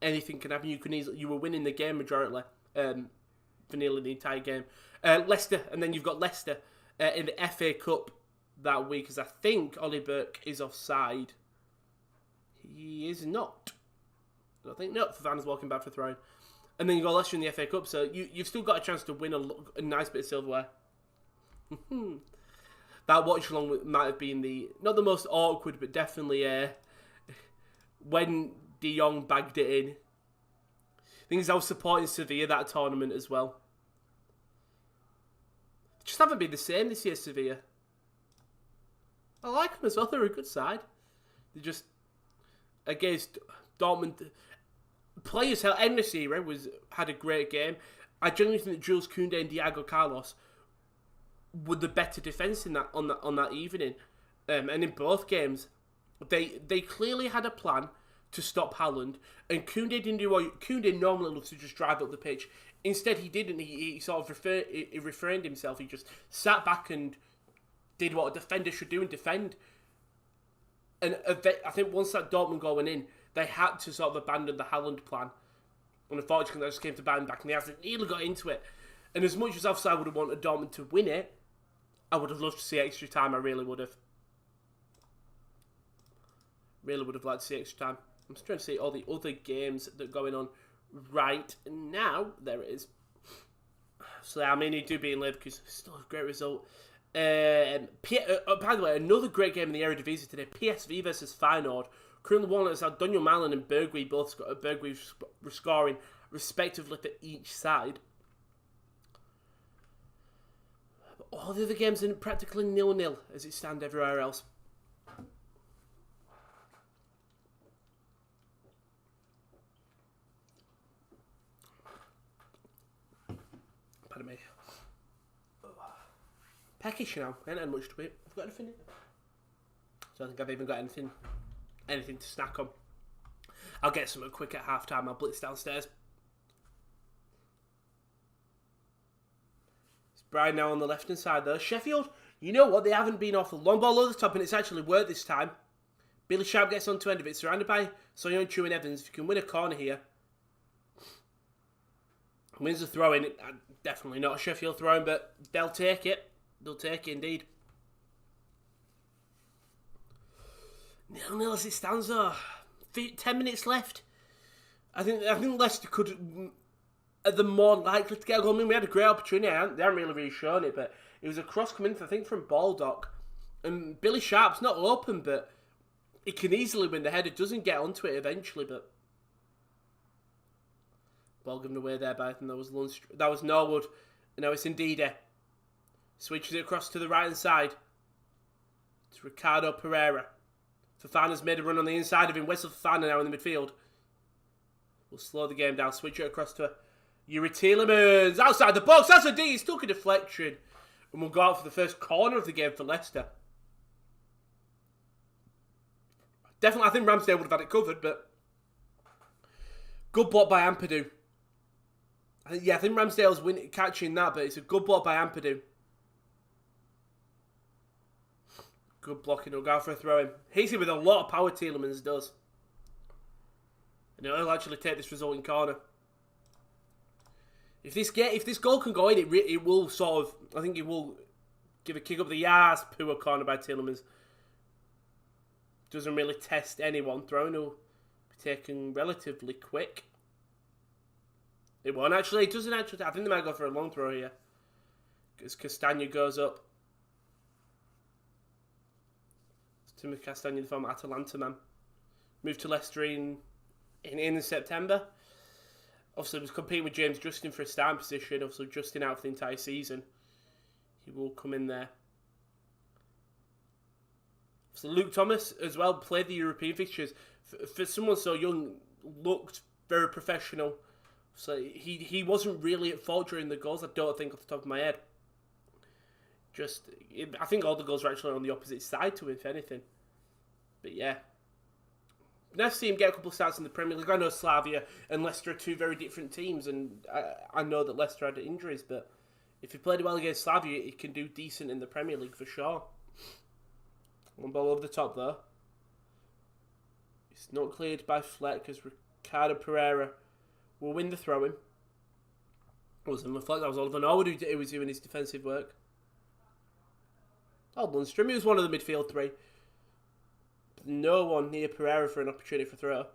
anything can happen. You were winning the game majority for nearly the entire game. Leicester, and then you've got Leicester in the FA Cup that week, as I think Ollie Burke is offside. He is not. I think not. Fafana's walking back for throwing. And then you got Leicester in the FA Cup, so you've still got a chance to win a nice bit of silverware. That watch-along might have been not the most awkward, but definitely when De Jong bagged it in. Things I was supporting Sevilla that tournament as well. They just haven't been the same this year, Sevilla. I like them as well, they're a good side. They just, against Dortmund... Players held Enesiri had a great game. I genuinely think that Jules Koundé and Diego Carlos were the better defence in on that evening. And in both games, they clearly had a plan to stop Haaland. And Koundé didn't do what Koundé normally loves to just drive up the pitch. Instead, he didn't. He sort of refrained himself. He just sat back and did what a defender should do and defend. And I think once that Dortmund goal went in, they had to sort of abandon the Haaland plan. And unfortunately, that just came to bite back, and they hasn't nearly got into it. And as much as I would have wanted Dortmund to win it, I would have loved to see extra time. I really would have. Really would have liked to see extra time. I'm just trying to see all the other games that are going on right now. There it is. So, I mean, he do beat Leverkusen. Still a great result. By the way, another great game in the Eredivisie today. PSV versus Feyenoord. Currently one is Daniel Malin and Bergwijn both scoring respectively for each side. But all the other games are practically 0-0 as it stands everywhere else. Pardon me. Peckish now. I ain't had much to eat. I've got anything in. So I think I've even got anything to snack on. I'll get something quick at half time. I'll blitz downstairs. It's Brian now on the left hand side though. Sheffield, you know what? They haven't been off. A long ball over the top, and it's actually worked this time. Billy Sharp gets on to end of it, surrounded by Soyuncu and Evans. If you can win a corner here, wins the throw in. Definitely not a Sheffield throw in, but they'll take it. They'll take it indeed. 0-0 as it stands though. 10 minutes left. I think Leicester could are the more likely to get a goal. I mean, we had a great opportunity. They haven't really shown it, but it was a cross coming in, I think, from Baldock. And Billy Sharp's not open, but he can easily win the header. Doesn't get onto it eventually, but ball given away there by, I think that was Norwood. And now it's Ndidi. Switches it across to the right hand side. It's Ricardo Pereira. Fafana's made a run on the inside of him. Wessel Fafana now in the midfield. We'll slow the game down. Switch it across to Yuri Tielemans. Outside the box. That's a D. He's took a deflection. And we'll go out for the first corner of the game for Leicester. Definitely, I think Ramsdale would have had it covered, but good block by Ampadu. I think Ramsdale's catching that, but it's a good block by Ampadu. Good blocking. He'll go for a throw-in. He's in with a lot of power, Tielemans does. And he'll actually take this resulting corner. If this goal can go in, it will sort of... I think it will give a kick up the arse. Poor corner by Tielemans. Doesn't really test anyone. Throwing. taken relatively quick. It won't actually. It doesn't actually. I think they might go for a long throw here. Because Castagna goes up. Timothy Castagna, the former Atalanta man. Moved to Leicester in September. Obviously, was competing with James Justin for a starting position. Obviously, Justin out for the entire season. He will come in there. So Luke Thomas as well played the European fixtures. For someone so young, looked very professional. So he wasn't really at fault during the goals, I don't think, off the top of my head. I think all the goals were actually on the opposite side to him, if anything. But yeah. Nice to see him get a couple of starts in the Premier League. I know Slavia and Leicester are two very different teams, and I know that Leicester had injuries, but if he played well against Slavia, he can do decent in the Premier League for sure. One ball over the top, though. It's not cleared by Fleck, as Ricardo Pereira will win the throw-in. It wasn't Fleck, that was Oliver Norwood who was doing his defensive work. Oh, Lundstrom, he was one of the midfield three. No one near Pereira for an opportunity for throw.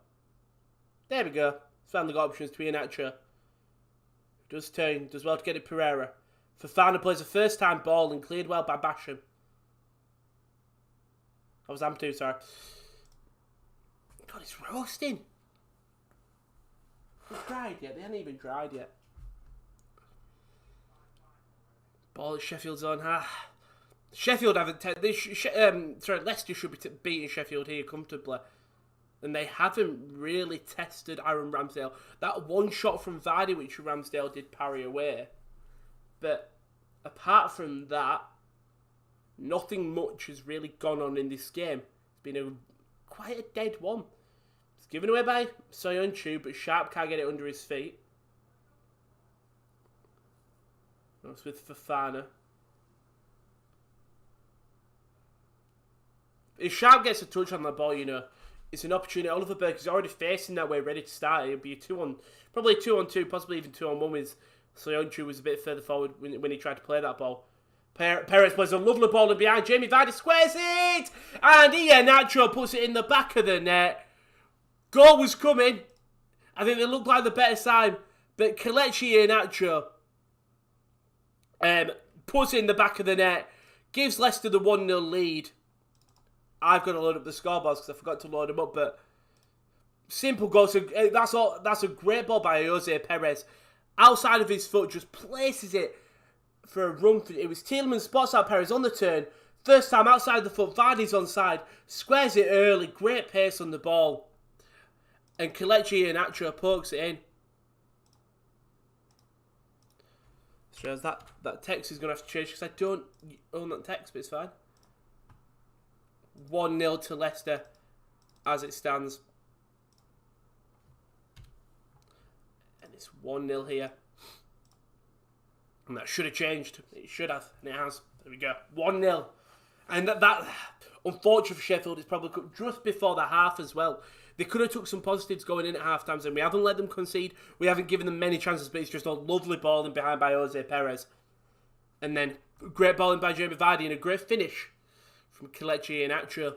There we go. Finally got options to Iheanacho. Does turn, does well to get it Pereira. Fofana plays a first time ball and cleared well by Basham. I was Am too, sorry. God, it's roasting. It's dried yet. They haven't even dried yet. Ball at Sheffield's own half. Sheffield haven't. Leicester should be beating Sheffield here comfortably, and they haven't really tested Aaron Ramsdale. That one shot from Vardy, which Ramsdale did parry away, but apart from that, nothing much has really gone on in this game. It's been quite a dead one. It's given away by Soyuncu, but Sharp can't get it under his feet. That's with Fofana. If Sharp gets a touch on that ball, it's an opportunity. Oliver Burke is already facing that way, ready to start. It'll be a 2-on-2, possibly even 2-on-1 with Soyuncu was a bit further forward when he tried to play that ball. Perez plays a lovely ball in behind. Jamie Vardy squares it! And Iheanacho puts it in the back of the net. Goal was coming. I think they looked like the better side. But Kelechi Iheanacho puts it in the back of the net. Gives Leicester the 1-0 lead. I've got to load up the scoreboards because I forgot to load them up. But simple goal. So that's a great ball by Jose Perez. Outside of his foot, just places it for a run. It was Tielemans spots out Perez on the turn. First time outside the foot. Vardy's onside. Squares it early. Great pace on the ball. And Kelechi Iheanacho pokes it in. So that text is going to have to change because I don't own that text, but it's fine. 1-0 to Leicester as it stands. And it's 1-0 here. And that should have changed. It should have. And it has. There we go. 1-0. And that unfortunate for Sheffield, is probably just before the half as well. They could have took some positives going in at half times, and we haven't let them concede. We haven't given them many chances, but it's just a lovely ball in behind by Jose Perez. And then great ball in by Jamie Vardy and a great finish from Kelechi Iheanacho.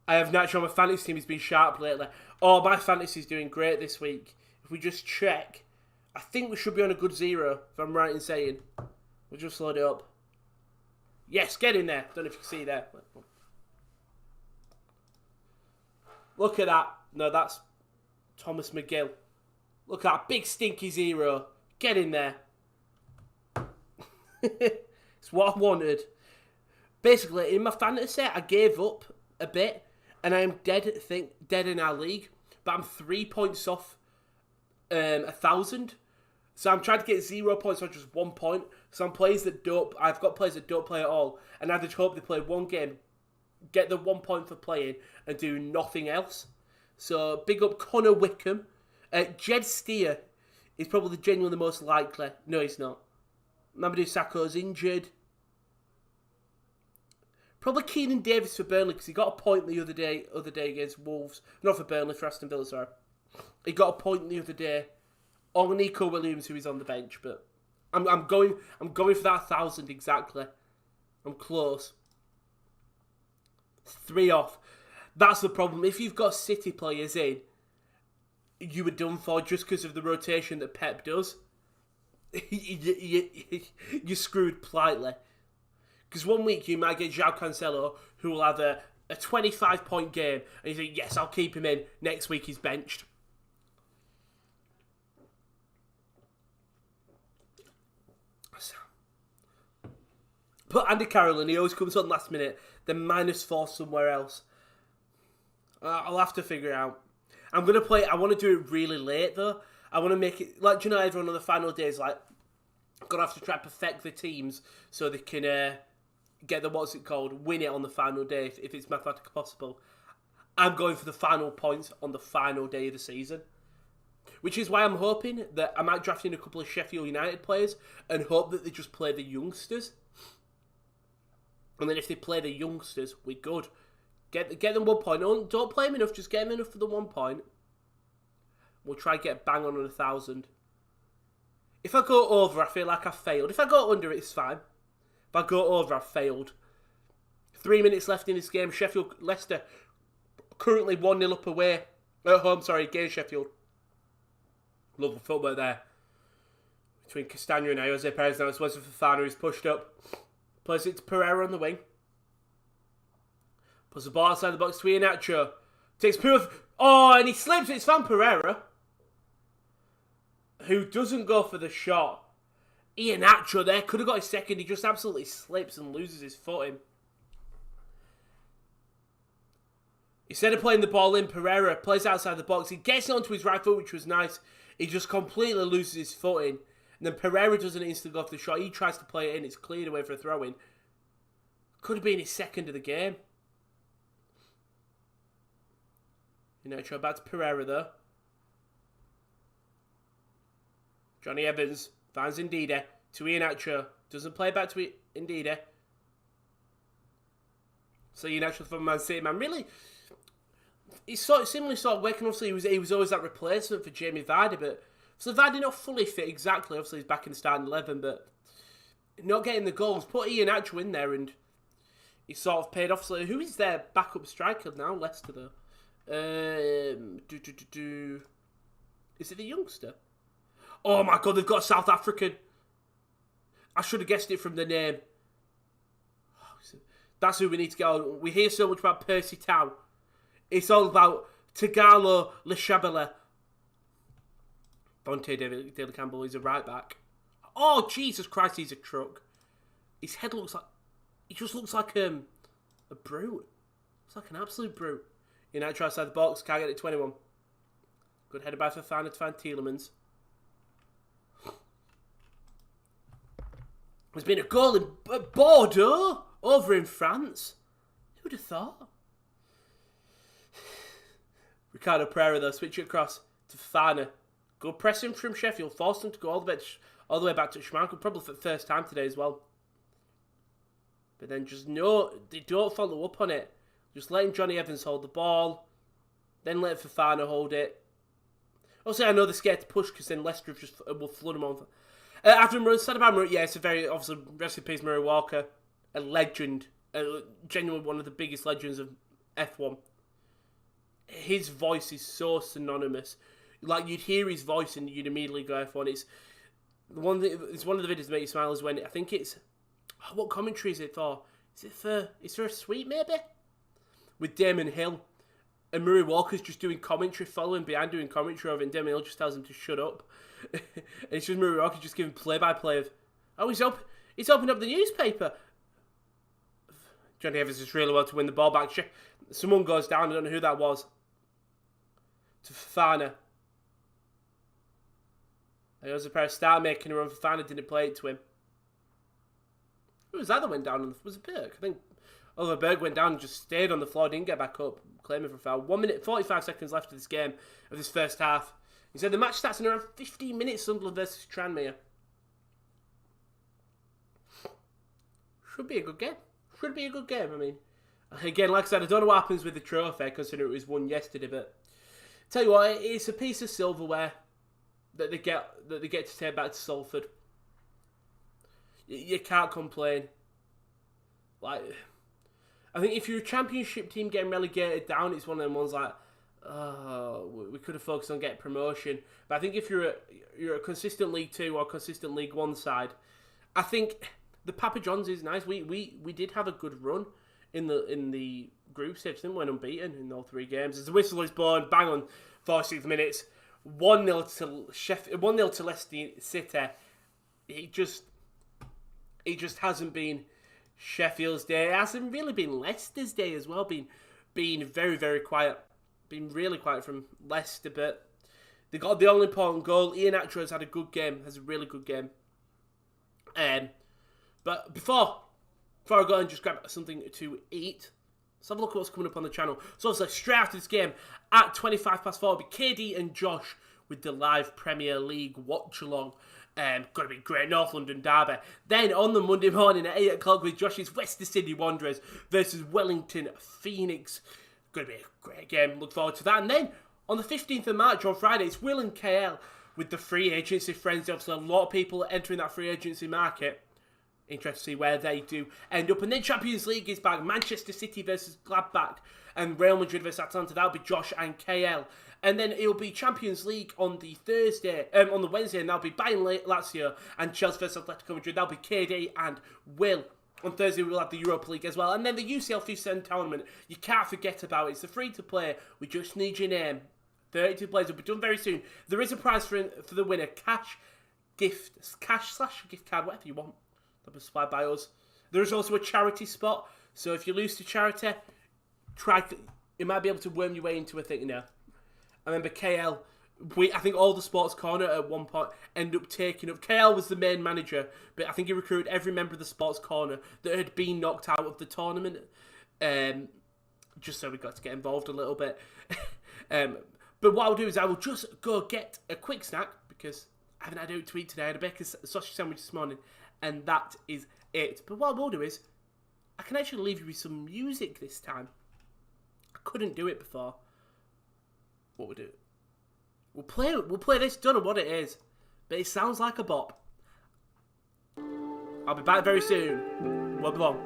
I have Nacho on my fantasy team. He's been sharp lately. Oh, my fantasy's doing great this week. If we just check, I think we should be on a good 0, if I'm right in saying. We'll just load it up. Yes, get in there. Don't know if you can see there. Look at that. No, that's Thomas McGill. Look at that big stinky 0. Get in there. It's what I wanted. Basically, in my fantasy, I gave up a bit, and I am dead in our league. But I'm 3 points off 1,000. So I'm trying to get 0 points or just 1 point. So I've got players that don't play at all, and I just hope they play one game, get the 1 point for playing, and do nothing else. So big up Connor Wickham. Jed Steer is probably genuinely the most likely. No, he's not. Mamadou Sakho's injured. Probably Keenan Davis for Burnley because he got a point the other day against Wolves. Not for Burnley, for Aston Villa, sorry. He got a point the other day. Or Nico Williams, who is on the bench, but I'm going for that 1,000 exactly. I'm close. 3 off. That's the problem. If you've got City players in, you were done for just because of the rotation that Pep does. You're screwed politely. Because one week you might get João Cancelo, who will have a 25-point game, and you think, yes, I'll keep him in. Next week he's benched. But Andy Carroll, and he always comes on last minute, then -4 somewhere else. I'll have to figure it out. I'm going to play, I want to do it really late though. I want to make it, like, do you know, everyone on the final day is like, going to have to try and perfect the teams so they can get the, win it on the final day if it's mathematically possible. I'm going for the final points on the final day of the season. Which is why I'm hoping that I might draft in a couple of Sheffield United players and hope that they just play the youngsters. And then if they play the youngsters, we're good. Get them 1 point. Don't play them enough, just get them enough for the 1 point. We'll try and get bang on 1,000. If I go over, I feel like I've failed. If I go under, it's fine. If I go over, I've failed. 3 minutes left in this game. Leicester currently 1-0 up away. At home, against Sheffield. Lovely footwork there. Between Castagna and Jose Perez. Now it's Wesley Fofana who's pushed up. Plays it to Pereira on the wing. Puts the ball outside the box to Iheanacho. Takes proof. Oh, and he slips. It's Van Pereira, who doesn't go for the shot. Iheanacho there could have got his second. He just absolutely slips and loses his footing. Instead of playing the ball in, Pereira plays outside the box. He gets it onto his right foot, which was nice. He just completely loses his footing. And then Pereira doesn't instantly go for the shot. He tries to play it in. It's cleared away for a throw-in. Could have been his second of the game. Iheanacho back to Pereira, though. Johnny Evans finds Ndidi to Iheanacho. Doesn't play back to Ndidi. So Iheanacho from Man City, man. Really, he's similarly working. Obviously, he was always that replacement for Jamie Vardy, but so Vardy not fully fit exactly. Obviously, he's back in the starting 11, but not getting the goals. Put Iheanacho in there, and he sort of paid off. So who is their backup striker now? Leicester, though. Is it the youngster? Oh my god, they've got a South African. I should have guessed it from the name. That's who we need to get on. We hear so much about Percy Tau. It's all about Tagalo Leshabele. Bonte David Campbell is a right back. Oh, Jesus Christ, he's a truck. His head looks like... He just looks like a brute. It's like an absolute brute. United outside the box, can't get it 21. Good header by Fofana to find Tielemans. There's been a goal in Bordeaux over in France. Who would have thought? Ricardo Pereira though, switch it across to Fofana. Good pressing from Sheffield, forced them to go all the way back to Schmeichel, probably for the first time today as well. But then they don't follow up on it. Just letting Johnny Evans hold the ball. Then let Fofana hold it. Also, I know they're scared to push because then Leicester will flood them on. After said about Murray, yeah, it's a very, obviously, rest in peace, Murray Walker. A legend. Genuinely one of the biggest legends of F1. His voice is so synonymous. Like, you'd hear his voice and you'd immediately go F1. It's one of the videos that make you smile is when, I think it's... What commentary is it for? Is for a sweet, maybe? With Damon Hill, and Murray Walker's just doing commentary, following behind doing commentary over it, and Damon Hill just tells him to shut up. And it's just Murray Walker just giving play-by-play of, oh, he's opened up the newspaper. Johnny Evans is really well to win the ball back. Someone goes down, I don't know who that was. To Fofana. There was a pair of start making a run. Fofana didn't play it to him. Who was that went down? Was it Berg? I think Oliver Berg went down and just stayed on the floor, didn't get back up, claiming for a foul. 1 minute, 45 seconds left of this game, of this first half. He said the match starts in around 15 minutes, Sunderland versus Tranmere. Should be a good game. I mean, again, like I said, I don't know what happens with the trophy, considering it was won yesterday, but tell you what, it's a piece of silverware that they get to take back to Salford. You can't complain. Like, I think if you're a Championship team getting relegated down, it's one of them ones like, we could have focused on getting promotion. But I think if you're a consistent League 2 or consistent League 1 side, I think the Papa John's is nice. We did have a good run in the group stage. I think we went unbeaten in all 3 games. As the whistle is blown, bang on 46 minutes, 1-0 to Sheffield, 1-0 to Leicester City. It just hasn't been Sheffield's day. It hasn't really been Leicester's day as well. Been very, very quiet. Been really quiet from Leicester, but they got the only important goal. ENQUIRIES has had a good game. Has a really good game. But before I go and just grab something to eat, let's have a look at what's coming up on the channel. So obviously, straight after this game, at 4:25, will be KD and Josh with the live Premier League watch-along. Going to be great, North London derby. Then on the Monday morning at 8 o'clock with Josh's Western Sydney Wanderers versus Wellington Phoenix. Going to be a great game, look forward to that. And then on the 15th of March on Friday, it's Will and KL with the free agency frenzy. Obviously, a lot of people entering that free agency market. Interested to see where they do end up. And then Champions League is back. Manchester City versus Gladbach and Real Madrid versus Atalanta. That'll be Josh and KL. And then it'll be Champions League on the on the Wednesday, and that'll be Bayern Lazio and Chelsea versus Atletico Madrid. That'll be KD and Will. On Thursday, we'll have the Europa League as well. And then the UCL FIFA tournament, you can't forget about it. It's a free-to-play. We just need your name. 32 players will be done very soon. There is a prize for the winner. Cash / gift card, whatever you want. That'll be supplied by us. There is also a charity spot. So if you lose to charity, you might be able to worm your way into a thing now. I remember KL, I think all the Sports Corner at one point ended up taking up. KL was the main manager, but I think he recruited every member of the Sports Corner that had been knocked out of the tournament, just so we got to get involved a little bit. But what I'll do is I will just go get a quick snack, because I haven't had a to eat today. I had a bacon sausage sandwich this morning, and that is it. But what I will do is, I can actually leave you with some music this time. I couldn't do it before. What we do? We'll play this, don't know what it is, but it sounds like a bop. I'll be back very soon. Won't be long.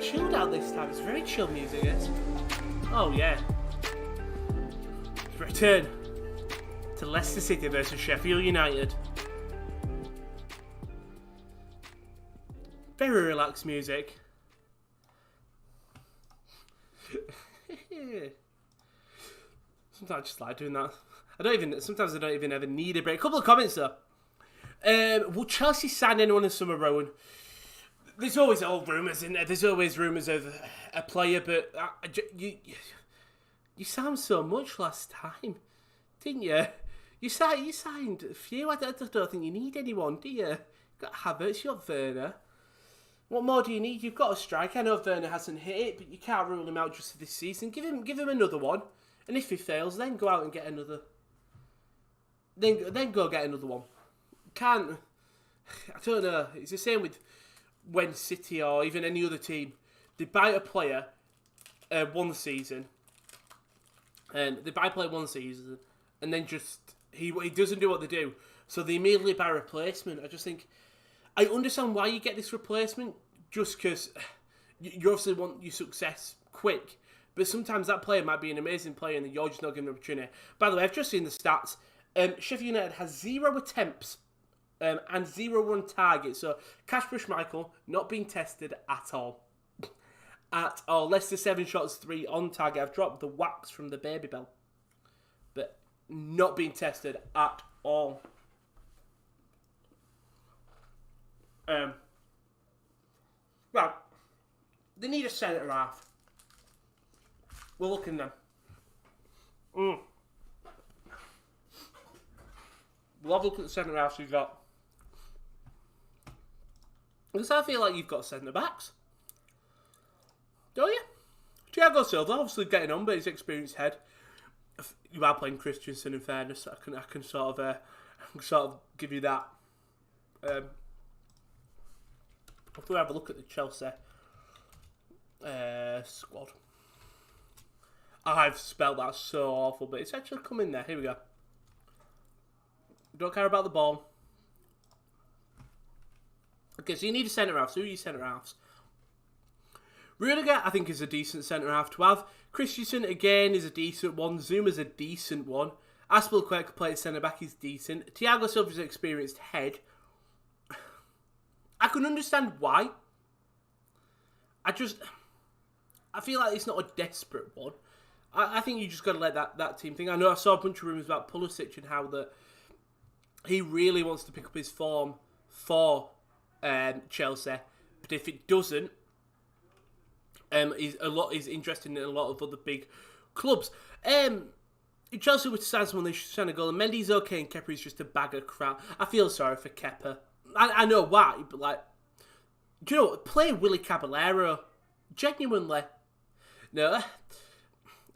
Chilled out this time. It's very chill music, this. Oh yeah. Return to Leicester City versus Sheffield United. Very relaxed music. Sometimes I just like doing that. Sometimes I don't even ever need a break. A couple of comments though. Will Chelsea sign anyone in summer, Rowan? There's always old rumours, isn't there? There's always rumours of a player, but you signed so much last time, didn't you? You signed a few. I don't think you need anyone, do you? You've got Havertz, you've got Werner. What more do you need? You've got a strike. I know Werner hasn't hit it, but you can't rule him out just for this season. Give him another one, and if he fails, then go out and get another. Then go get another one. Can't. I don't know. It's the same with when City or even any other team, they buy a player one season, and then just he doesn't do what they do, so they immediately buy a replacement. I just think I understand why you get this replacement, just because you obviously want your success quick, but sometimes that player might be an amazing player and you're just not giving an opportunity. By the way, I've just seen the stats. Sheffield United has 0 attempts and 0 run targets. So, Kasper Schmeichel not being tested at all. At all. Leicester 7 shots, 3 on target. I've dropped the wax from the baby bell. But not being tested at all. Well, they need a centre half. We're looking then. We'll have a look at the centre halves you've got. Because I feel like you've got centre backs. Don't you? Thiago Silva, obviously getting on, but his experienced head. You are playing Christensen, in fairness. I can sort of give you that. If we have a look at the Chelsea squad. I've spelled that so awful, but it's actually come in there. Here we go. Don't care about the ball. Okay, so you need a centre-half. So who are your centre-halves? Rudiger, I think, is a decent centre-half to have. Christensen, again, is a decent one. Zuma's a decent one. Aspilicueta can play at centre-back, is decent. Thiago Silva's an experienced head. I can understand why. I feel like it's not a desperate one. I think you just got to let that team think. I know I saw a bunch of rumours about Pulisic and how that he really wants to pick up his form for Chelsea, but if it doesn't, he's interested in a lot of other big clubs. Chelsea would stand someone they should stand a goal, and Mendy's okay, and Kepa is just a bag of crap. I feel sorry for Kepa. I know why, but like, do you know what? Play Willy Caballero, genuinely. No,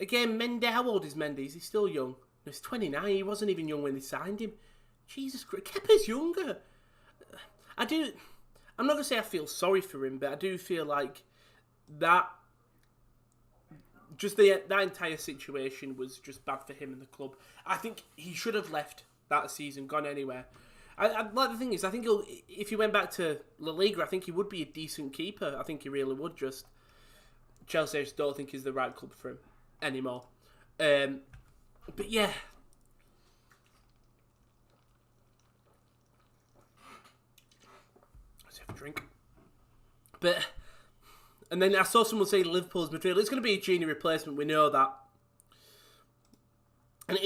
again, Mendy. How old is Mendy? Is he still young? No, he's 29. He wasn't even young when they signed him. Jesus Christ, Kepa's younger. I'm not going to say I feel sorry for him, but I do feel like that entire situation was just bad for him and the club. I think he should have left that season, gone anywhere. Like the thing is, I think if he went back to La Liga, I think he would be a decent keeper. I think he really would. Just Chelsea, I just don't think is the right club for him anymore. But yeah. Let's have a drink. And then I saw someone say Liverpool's midfield. It's going to be a Gini replacement. We know that. And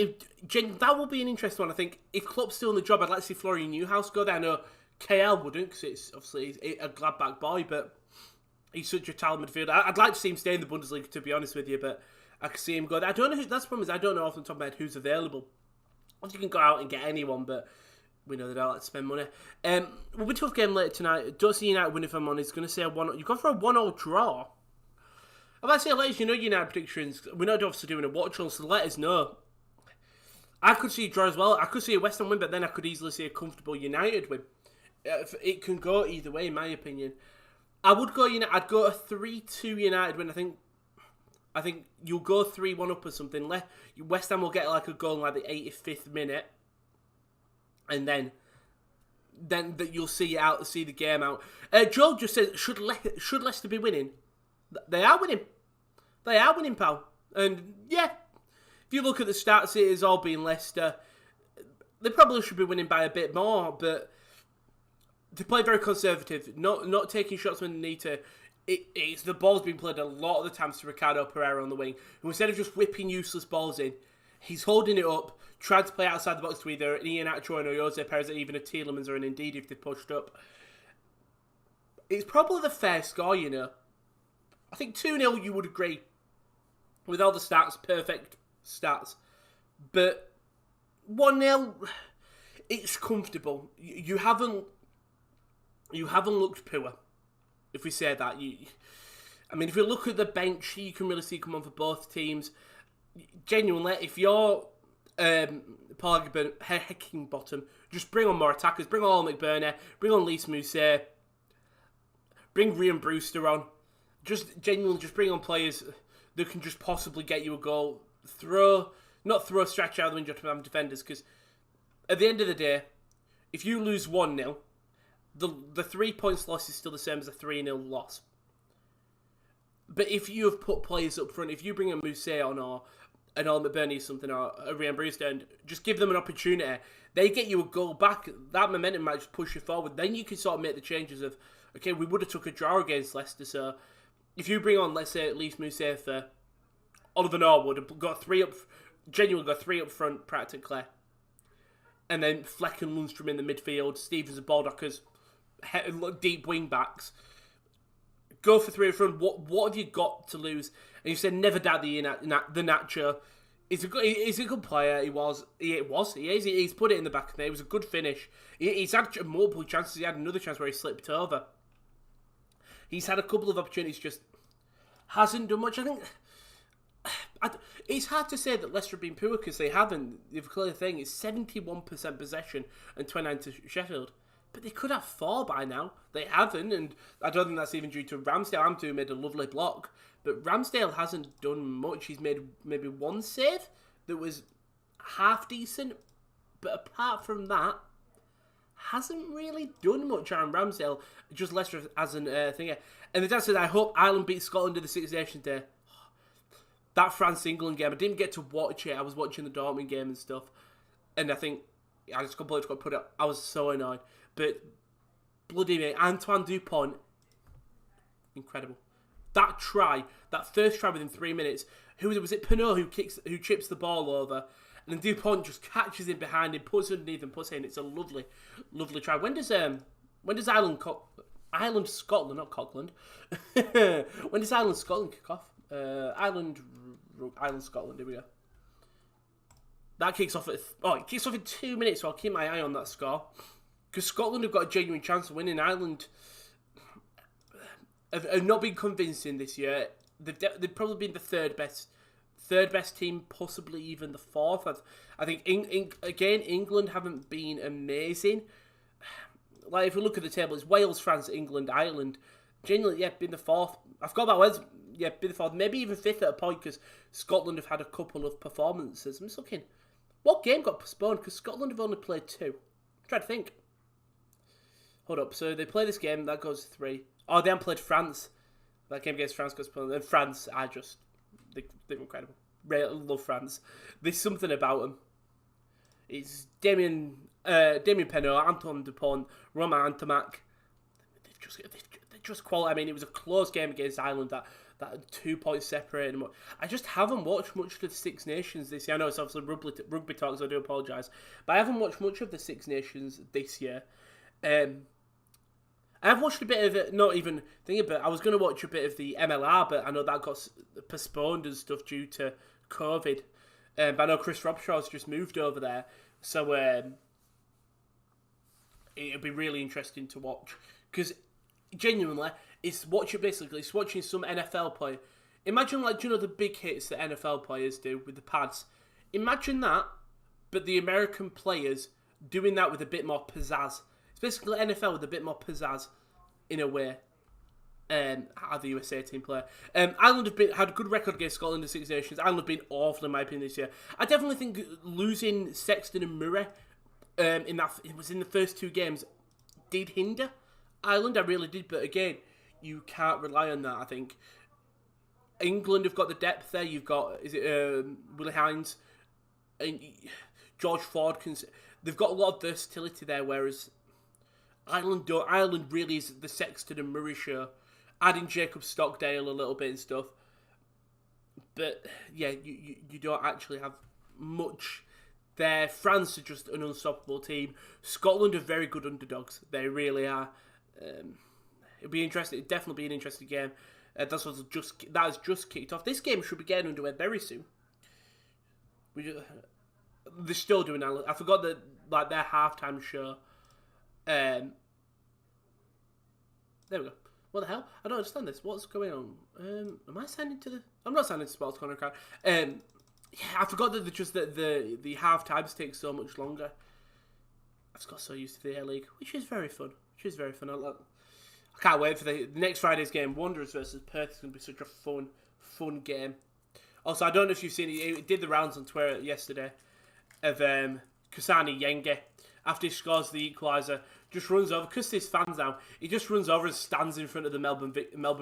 that will be an interesting one, I think. If Klopp's still in the job, I'd like to see Florian Newhouse go there. I know KL wouldn't, because it's obviously a Gladbach boy, but he's such a talented midfielder. I'd like to see him stay in the Bundesliga, to be honest with you, but I can see him go there. I don't know that's the problem is I don't know off the top of my head who's available. Obviously, you can go out and get anyone, but we know they don't like to spend money. We'll be a tough game later tonight. Don't see United win if I'm honest. Going to say a 1-0. You've gone for a 1-0 draw. I'm about to say, let us know United predictions. We're not obviously doing a watch-along, so let us know. I could see a draw as well. I could see a West Ham win, but then I could easily see a comfortable United win. It can go either way, in my opinion. I would go United. I'd go a 3-2 United win. I think you'll go 3-1 up or something. West Ham will get like a goal in like the 85th minute, and then you'll see the game out. Joel just says, should Leicester be winning? They are winning. They are winning, pal. And yeah. If you look at the stats, it has all been Leicester. They probably should be winning by a bit more, but they play very conservative, not taking shots when they need to. It's the ball's being played a lot of the times to Ricardo Pereira on the wing, who instead of just whipping useless balls in, he's holding it up, trying to play outside the box to either an Ian Atro or Jose Perez, or even a Tielemans or an Indeed if they pushed up. It's probably the fair score, you know. I think 2-0 you would agree. With all the stats, perfect stats, but 1-0, it's comfortable. You haven't looked poor, if we say that. If you look at the bench, you can really see come on for both teams. Genuinely, if you're Heckingbottom, Just bring on more attackers. Bring on McBurney. Bring on Lise Mousset. Bring Ryan Brewster on. Just genuinely just bring on players that can just possibly get you a goal. Stretch out the window to defenders, because at the end of the day, if you lose 1-0, the 3 points loss is still the same as a 3-0 loss. But if you have put players up front, if you bring a Mousset on or an Al McBurney or something, or a Ryan Brewster, and just give them an opportunity, they get you a goal back. That momentum might just push you forward. Then you can sort of make the changes of, okay, we would have took a draw against Leicester, so if you bring on, let's say, at least Mousset for Oliver Norwood, have got three up front practically, and then Fleck and Lundstrom in the midfield, Stevens and Baldockers, deep wing backs. Go for 3 up front. What have you got to lose? And you said never doubt the Nacho. He's a good player. He is. He's put it in the back of there. It was a good finish. He's had multiple chances. He had another chance where he slipped over. He's had a couple of opportunities, just hasn't done much. I think it's hard to say that Leicester have been poor, because they haven't. The clear thing is 71% possession and 29 to Sheffield. But they could have 4 by now. They haven't, and I don't think that's even due to Ramsdale. Amtu made a lovely block, but Ramsdale hasn't done much. He's made maybe 1 save that was half decent, but apart from that, hasn't really done much. Aaron Ramsdale, just Leicester hasn't thingy. And the dad said, I hope Ireland beats Scotland in the Six Nations Day. That France-England game, I didn't get to watch it. I was watching the Dortmund game and stuff, and I think I just completely got put up. I was so annoyed. But bloody mate, Antoine Dupont, incredible. That first try within 3 minutes. Was it Pinot who chips the ball over, and then Dupont just catches him behind him, puts it underneath and puts it in. It's a lovely, lovely try. When does Ireland Scotland, not Cockland? When does Ireland Scotland kick off? Ireland Scotland. Here we go. That kicks off it kicks off in 2 minutes. So I'll keep my eye on that score, because Scotland have got a genuine chance of winning. Ireland have not been convincing this year. They've probably been the third best team, possibly even the fourth. I think England haven't been amazing. Like, if we look at the table, it's Wales, France, England, Ireland. Genuinely, been the fourth. I forgot about Wales. Been the fourth, maybe even fifth at a point, because Scotland have had a couple of performances. I'm just looking, what game got postponed? Because Scotland have only played 2. I'm trying to think. Hold up. So they play this game, that goes 3. Oh, they haven't played France. That game against France goes postponed. And France, they're incredible. Really love France. There's something about them. It's Damien Penaud, Antoine Dupont, Romain Ntamack. They're just quality. I mean, it was a close game against Ireland that 2 points separated them. I just haven't watched much of the Six Nations this year. I know it's obviously rugby talk, so I do apologise. But I haven't watched much of the Six Nations this year. I've watched a bit of it, not even thinking, but I was going to watch a bit of the MLR, but I know that got postponed and stuff due to COVID. But I know Chris Robshaw's just moved over there, so it'll be really interesting to watch. Because genuinely, it's watching some NFL play. Imagine, like, do you know the big hits that NFL players do with the pads? Imagine that, but the American players doing that with a bit more pizzazz. It's basically NFL with a bit more pizzazz, in a way. How the USA team play. Ireland have had a good record against Scotland in the Six Nations. Ireland have been awful, in my opinion, this year. I definitely think losing Sexton and Murray it was in the first 2 games did hinder Ireland. I really did, but again, you can't rely on that. I think England have got the depth there. You've got Willie Hines and George Ford. They've got a lot of versatility there, whereas Ireland don't. Ireland really is the Sexton and Murray show, adding Jacob Stockdale a little bit and stuff. But yeah, you don't actually have much there. France are just an unstoppable team. Scotland are very good underdogs. They really are. It'll be interesting. It'll definitely be an interesting game. That has just kicked off. This game should be getting underway very soon. They're still doing that. I forgot that, like, their halftime show. There we go. What the hell? I don't understand this. What's going on? Am I signing to the? I'm not signing to Sports Corner account. Yeah, I forgot that the half times take so much longer. I just got so used to the A-League, which is very fun. I can't wait for the next Friday's game. Wanderers versus Perth is going to be such a fun game. Also, I don't know if you've seen it. It did the rounds on Twitter yesterday of Kusani Yenge. After he scores the equaliser, just runs over, because there's fans now, he just runs over and stands in front of the Melbourne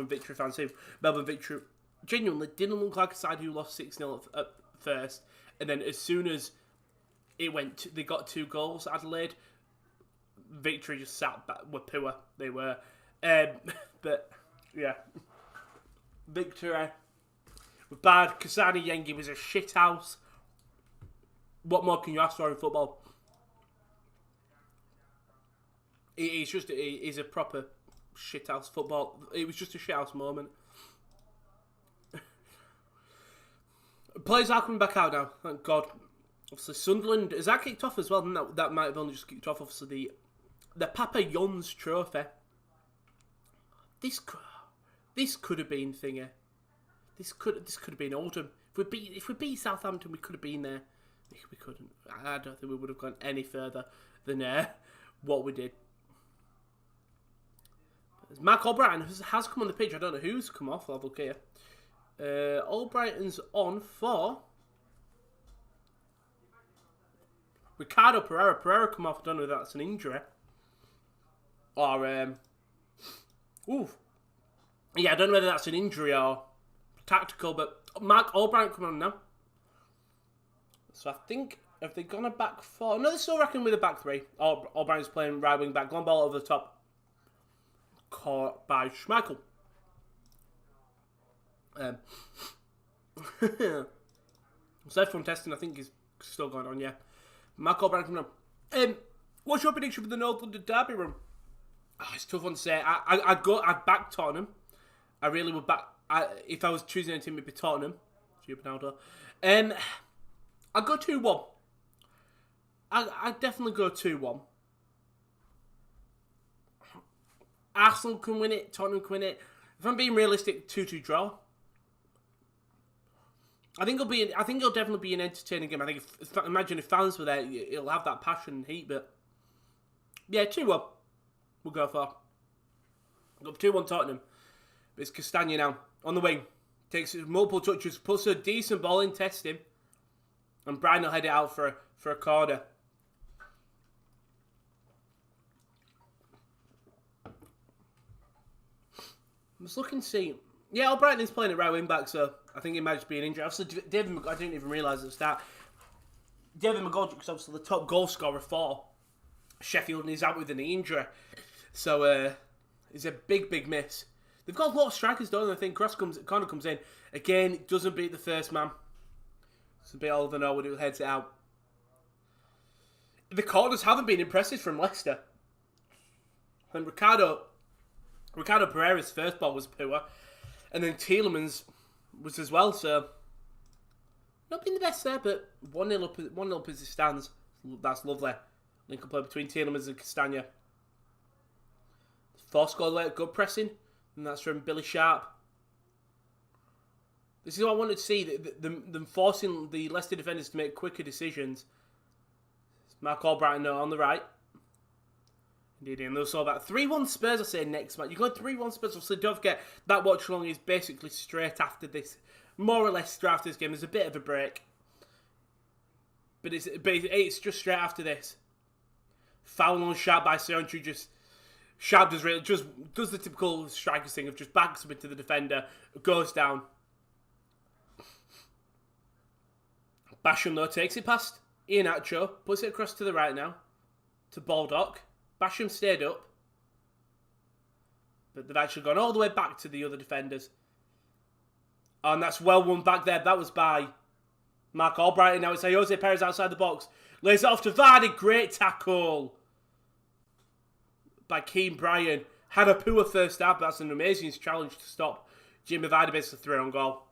Victory fans. So Melbourne Victory genuinely didn't look like a side who lost 6-0 at first. And then as soon as they got 2 goals, Adelaide, Victory just sat back, were poor. They were. But, yeah. Victory were bad. Kasani Yengi was a shithouse. What more can you ask for in football? He's a proper shithouse football. It was just a shithouse moment. Players are coming back out now, thank God. Obviously, Sunderland, has that kicked off as well? That might have only just kicked off. Obviously, the Papa Jons trophy. This could have been thingy. This could have been Oldham. If we beat Southampton, we could have been there. We couldn't. I don't think we would have gone any further than what we did. Mark Albrighton has come on the pitch. I don't know who's come off. I'll look here. Albrighton's on for Ricardo Pereira. Pereira come off. I don't know if that's an injury or yeah, I don't know whether that's an injury or tactical. But Mark Albrighton come on now. So I think, have they gone a back 4? No, they're still reckoning with a back 3. Albrighton's playing right wing back. Long ball over the top. Caught by Schmeichel. So F1 testing, I think, is still going on, yeah. Mark Albrighton coming on. What's your prediction for the North London Derby room? Oh, it's a tough one to say. I'd back Tottenham. I really would back. If I was choosing a team, it'd be Tottenham. Ronaldo. I'd go 2-1. I'd definitely go 2-1. Arsenal can win it. Tottenham can win it. If I'm being realistic, 2-2 draw. I think it'll definitely be an entertaining game. I think imagine if fans were there, it'll have that passion and heat. But yeah, 2-1. We'll go for. We'll go 2-1 Tottenham. But it's Castagna now on the wing. Takes multiple touches, puts a decent ball in, test him, and Brian will head it out for a corner. I'm just looking to see. Yeah, Albrighton's playing at right wing back, so I think it might just be an injury. Obviously, I didn't even realise at the start. David McGoldrick's obviously the top goal scorer for Sheffield, and he's out with an knee injury. So it's a big miss. They've got a lot of strikers, don't they? I think Connor comes in. Again, doesn't beat the first man. It's a bit older than Owen who heads it out. The corners haven't been impressive from Leicester. And Ricardo Pereira's first ball was poor. And then Tielemans was as well, so not been the best there, but 1-0 up as it stands. That's lovely. Link up play between Tielemans and Castagna. 4 scored late, good pressing, and that's from Billy Sharp. This is what I wanted to see, them forcing the Leicester defenders to make quicker decisions. Mark Albrighton on the right. Indeed, and they'll saw that 3-1 Spurs, I say, next match. You're going 3-1 Spurs, so don't forget that Watchalong is basically straight after this, more or less straight after this game. There's a bit of a break, but it's just straight after this. Foul on Sharp by Sionchu, Sharp does the typical strikers thing of just backs up into the defender, goes down. Basham though takes it past Iheanacho, puts it across to the right now to Baldock. Basham stayed up, but they've actually gone all the way back to the other defenders. And that's well won back there. That was by Mark Albrighton. Now it's Jose Perez outside the box. Lays it off to Vardy. Great tackle by Keane Bryan. Had a poor first half, but that's an amazing challenge to stop Jimmy Vardy basically through on goal.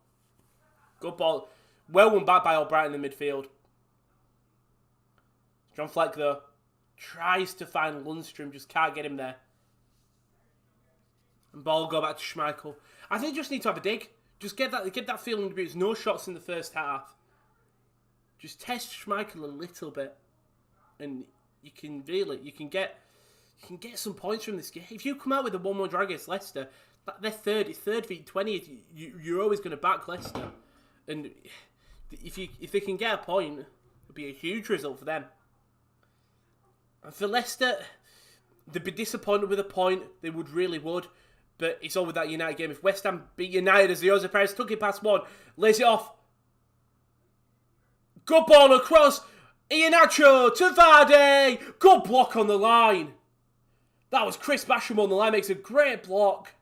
Good ball. Well won back by Albrighton in the midfield. John Fleck, though, tries to find Lundstrom, just can't get him there. And ball go back to Schmeichel. I think you just need to have a dig. Just get that feeling to be there's no shots in the first half. Just test Schmeichel a little bit. And you can get some points from this game. If you come out with a 1-1 draw against Leicester, they're third. It's third v 20th. You're always going to back Leicester, and if they can get a point, it'll be a huge result for them. And for Leicester, they'd be disappointed with a point. They really would. But it's all with that United game. If West Ham beat United as the Jose Perez took it past one, lays it off. Good ball across. Iheanacho to Vardy. Good block on the line. That was Chris Basham on the line. Makes a great block.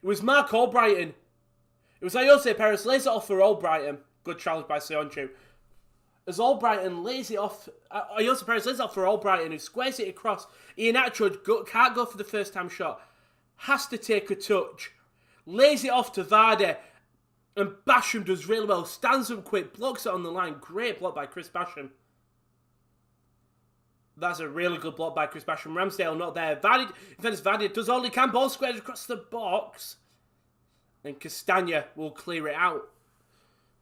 It was Mark Albrighton. It was Jose Perez lays it off for Albrighton. Good challenge by Sionchu. As Albrighton lays it off, Jose Perez lays it off for Albrighton, who squares it across. Iheanacho can't go for the first time shot. Has to take a touch. Lays it off to Vardy. And Basham does really well. Stands up quick. Blocks it on the line. Great block by Chris Basham. That's a really good block by Chris Basham. Ramsdale not there. Vardy does all he can. Ball squared across the box. And Castagna will clear it out.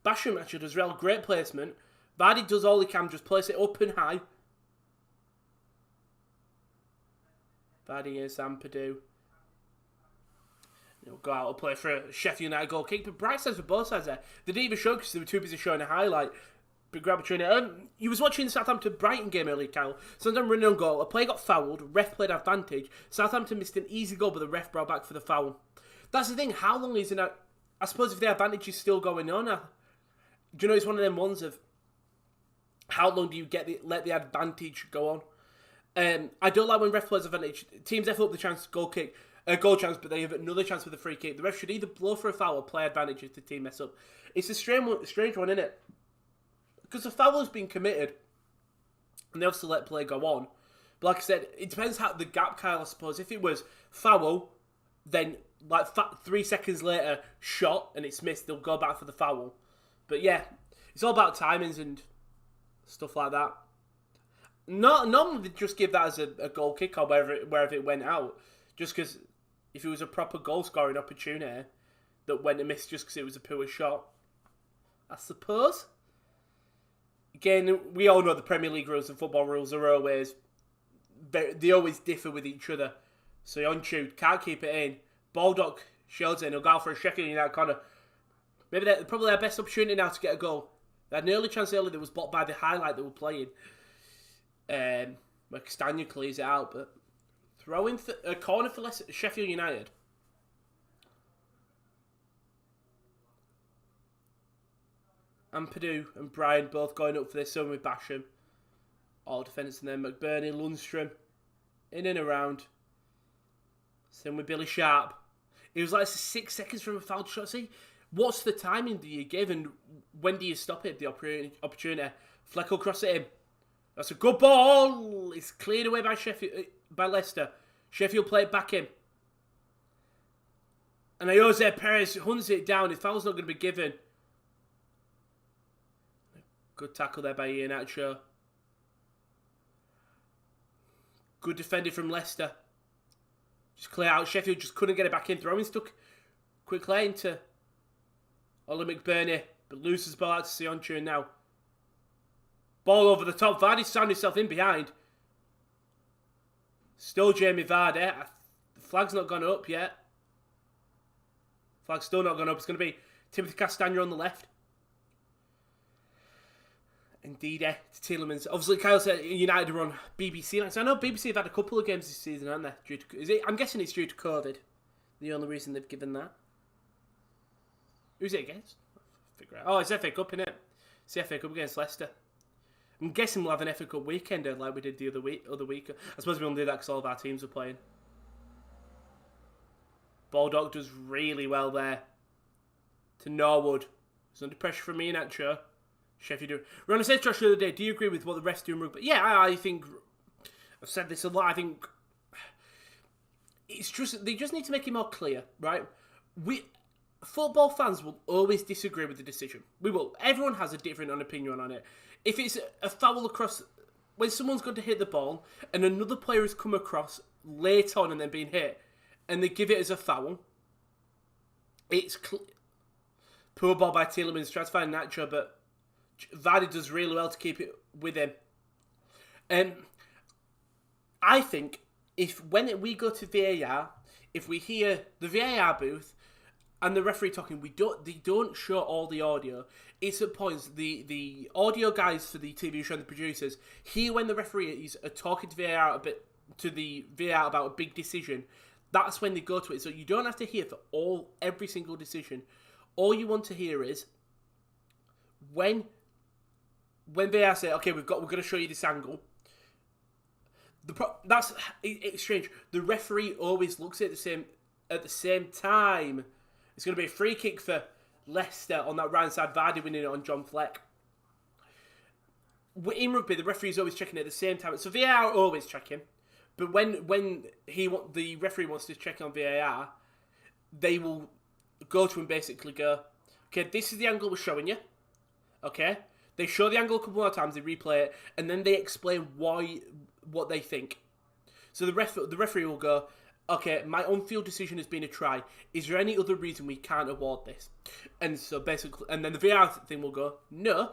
Basham actually does real great placement. Vardy does all he can. Just place it up and high. Vardy is Ampadu. He'll go out and play for a Sheffield United goal kick. But bright sides for both sides there. They didn't even show because they were too busy showing a highlight. Big opportunity. You was watching the Southampton-Brighton game earlier, Kyle. Southampton running on goal. A player got fouled. Ref played advantage. Southampton missed an easy goal, but the ref brought back for the foul. That's the thing. How long is it now? I suppose if the advantage is still going on. Do you know it's one of them ones of how long do you let the advantage go on? I don't like when ref plays advantage. Teams F up the chance, goal chance, but they have another chance with a free kick. The ref should either blow for a foul or play advantage if the team mess up. It's a strange one, isn't it? Because the foul has been committed, and they obviously let play go on. But like I said, it depends how the gap, Kyle, I suppose. If it was foul, then like 3 seconds later, shot, and it's missed, they'll go back for the foul. But yeah, it's all about timings and stuff like that. Normally they just give that as a goal kick or wherever it went out. Just because if it was a proper goal scoring opportunity that went and missed just because it was a poor shot, I suppose. Again, we all know the Premier League rules and football rules are always, they always differ with each other. So Sionchu can't keep it in. Baldock shields it and he'll go for a Sheffield United corner. Maybe that's probably their best opportunity now to get a goal. They had an early chance earlier that was blocked by the highlight they were playing. Where Castagna clears it out, but throwing a corner for Sheffield United. Ampadu and Brian both going up for this, same with Basham. All defenders and then McBurney, Lundstrom. In and around. Same with Billy Sharp. It was like 6 seconds from a foul shot. See, what's the timing do you give and when do you stop it? The opportunity. Fleck will cross it in. That's a good ball. It's cleared away by Leicester. Sheffield play it back in. And Jose Perez hunts it down. His foul's not going to be given. Good tackle there by Iheanacho. Good defending from Leicester. Just clear out. Sheffield just couldn't get it back in. Throwing stuck quickly into Ollie McBurney. But loses the ball out to Sionchu now. Ball over the top. Vardy's found himself in behind. Still Jamie Vardy. The flag's not gone up yet. Flag's still not gone up. It's going to be Timothy Castagna on the left. Indeed, to Tielemans. Obviously, Kyle said United are on BBC nights. I know BBC have had a couple of games this season, haven't they? I'm guessing it's due to COVID. The only reason they've given that. Who's it against? Figure out. Oh, it's FA Cup, innit? It's the FA Cup against Leicester. I'm guessing we'll have an FA Cup weekend like we did the other week. I suppose we won't do that because all of our teams are playing. Baldock does really well there. To Norwood. He's under pressure from Iheanacho. Sheffield. Ron said Josh the other day, do you agree with what the refs do in rugby? Yeah, I think I've said this a lot. I think it's just they just need to make it more clear, right? Football fans will always disagree with the decision. We will. Everyone has a different opinion on it. If it's a foul across when someone's going to hit the ball and another player has come across late on and then being hit, and they give it as a foul, it's poor ball by Tielemans. Tries to find Nacho, but Vardy does really well to keep it with him. I think when we go to VAR, if we hear the VAR booth and the referee talking, they don't show all the audio. It's at points the audio guys for the TV show and the producers hear when the referees are talking to the VAR about a big decision. That's when they go to it. So you don't have to hear for every single decision. All you want to hear is when VAR say, okay, we're going to show you this angle. It's strange. The referee always looks at the same time. It's going to be a free kick for Leicester on that right side. Vardy winning it on John Fleck. In rugby, the referee's always checking at the same time. So VAR always checking. But when the referee wants to check on VAR, they will go to him and basically go, okay, this is the angle we're showing you. Okay? They show the angle a couple more times, they replay it, and then they explain what they think. So the referee will go, okay, my on-field decision has been a try. Is there any other reason we can't award this? And so basically, and then the VAR thing will go, no,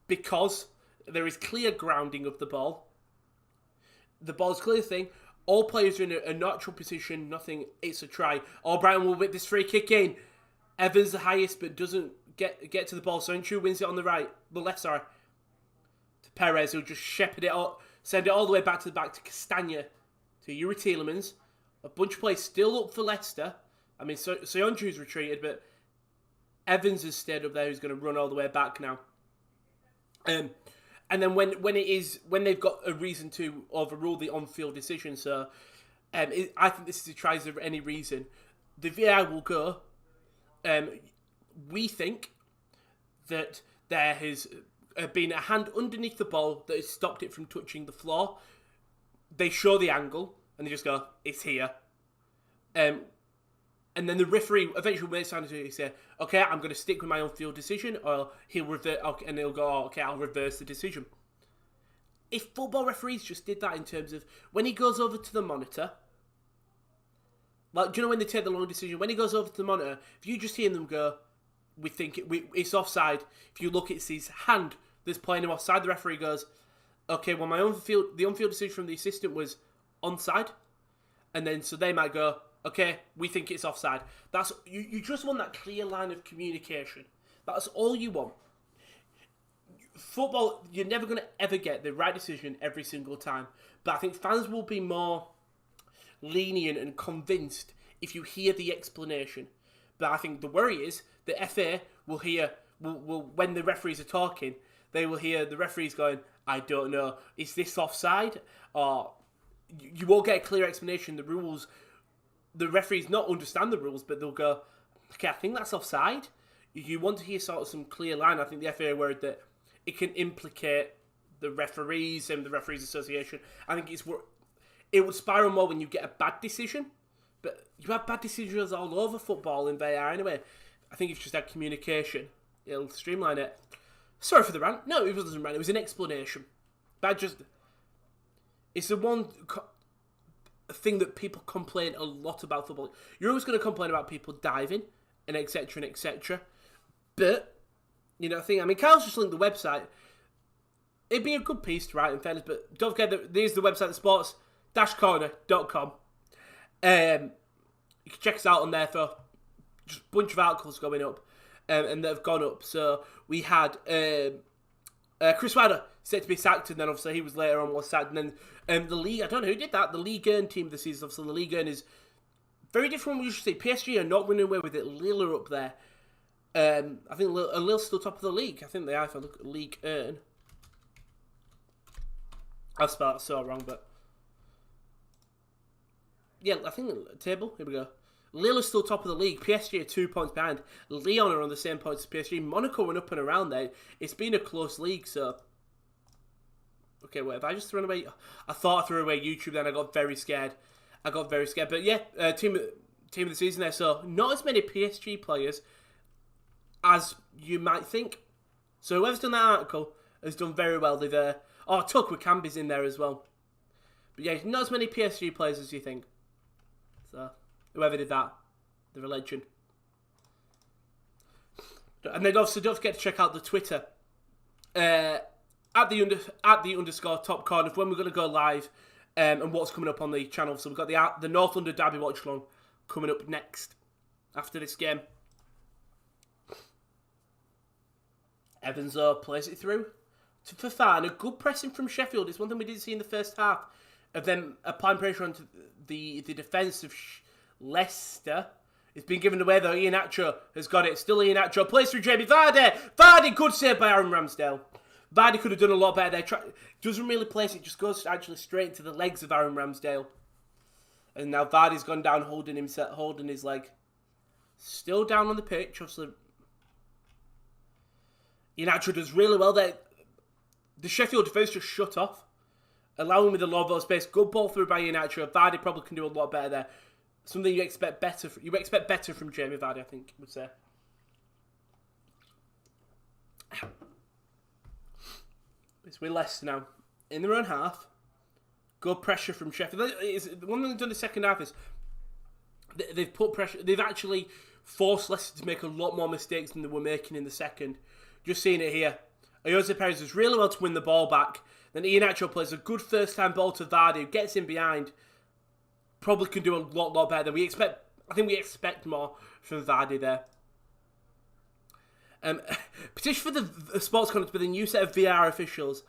because there is clear grounding of the ball. The ball's clear thing. All players are in a natural position. Nothing. It's a try. Brighton will whip this free kick in. Evans the highest, but doesn't get to the ball. So Enchu wins it on the right. The left, sorry. To Perez, who'll just shepherd it up, send it all the way back to Castagna, to Yuri Tielemans. A bunch of players still up for Leicester. I mean, Soyuncu's retreated, but Evans has stayed up there. Who's going to run all the way back now. And then when they've got a reason to overrule the on-field decision, so I think this is a try for any reason, the VAR will go, we think that there has been a hand underneath the ball that has stopped it from touching the floor. They show the angle, and they just go, it's here. And then the referee eventually may sign to say, okay, I'm going to stick with my on-field decision, or he'll revert, and he'll go, okay, I'll reverse the decision. If football referees just did that in terms of when he goes over to the monitor, like, do you know when they take the long decision? When he goes over to the monitor, if you just hear them go, we think it's offside. If you look, it's his hand that's playing him offside. The referee goes, okay, well, the on-field decision from the assistant was onside, and then so they might go, okay, we think it's offside. That's you just want that clear line of communication. That's all you want. Football, you're never going to ever get the right decision every single time. But I think fans will be more lenient and convinced if you hear the explanation. But I think the worry is the FA will hear, will when the referees are talking, they will hear the referees going, I don't know, is this offside? Or you won't get a clear explanation. The referees not understand the rules, but they'll go, okay, I think that's offside. You want to hear sort of some clear line. I think the FA are worried that it can implicate the referees and the Referees Association. I think it would spiral more when you get a bad decision. But you have bad decisions all over football in VAR anyway. I think if you just had communication, it'll streamline it. Sorry for the rant. No, it wasn't a rant. It was an explanation. But it's the one thing that people complain a lot about football. You're always going to complain about people diving and etc. and etc. But, you know, I mean, Kyle's just linked the website. It'd be a good piece to write, in fairness, but don't forget that there's the website, sports-corner.com. You can check us out on there for just a bunch of articles going up, and that have gone up. So we had Chris Wilder set to be sacked, and then obviously he was later on was sacked. And then the league, I don't know who did that. The Ligue 1 team this season, obviously the Ligue 1 is very different from what we usually see. PSG are not running away with it. Lille are up there. I think Lille's still top of the league. I think they are. If I look at Ligue 1, I've spelled it so wrong, but yeah, I think the table. Here we go. Lille is still top of the league. PSG are 2 points behind. Lyon are on the same points as PSG. Monaco went up and around there. It's been a close league, so okay, wait, have I just thrown away? I thought I threw away YouTube, then I got very scared. But yeah, team of the season there. So not as many PSG players as you might think. So whoever's done that article has done very well. They've Tuck with Camby's in there as well. But yeah, not as many PSG players as you think. So whoever did that, they're a legend. And then also don't forget to check out the Twitter at the _top corner when we're going to go live. and what's coming up on the channel. So we've got the North London Derby Watchalong coming up next after this game. Evans plays it through to Fofana. Good pressing from Sheffield. It's one thing we didn't see in the first half of them applying pressure onto the defence of Leicester. It's been given away though. Iheanacho has got it. Still Iheanacho. Plays through Jamie Vardy. Vardy, good save by Aaron Ramsdale. Vardy could have done a lot better there. Doesn't really place it. Just goes actually straight into the legs of Aaron Ramsdale. And now Vardy's gone down holding his leg. Still down on the pitch. Obviously, Iheanacho does really well there. The Sheffield defence just shut off, allowing with a lot of space. Good ball through by Iheanacho. Vardy probably can do a lot better there. Something you expect better. You expect better from Jamie Vardy, I think I would say. It's with Leicester now in their own half. Good pressure from Sheffield. The one thing they've done in the second half is they've put pressure. They've actually forced Leicester to make a lot more mistakes than they were making in the second. Just seeing it here. Jose Perez does really well to win the ball back. Then Iheanacho plays a good first-time ball to Vardy, who gets in behind. Probably can do a lot better than we expect. I think we expect more from Vardy there. Petition for the sports conduct with a new set of VR officials.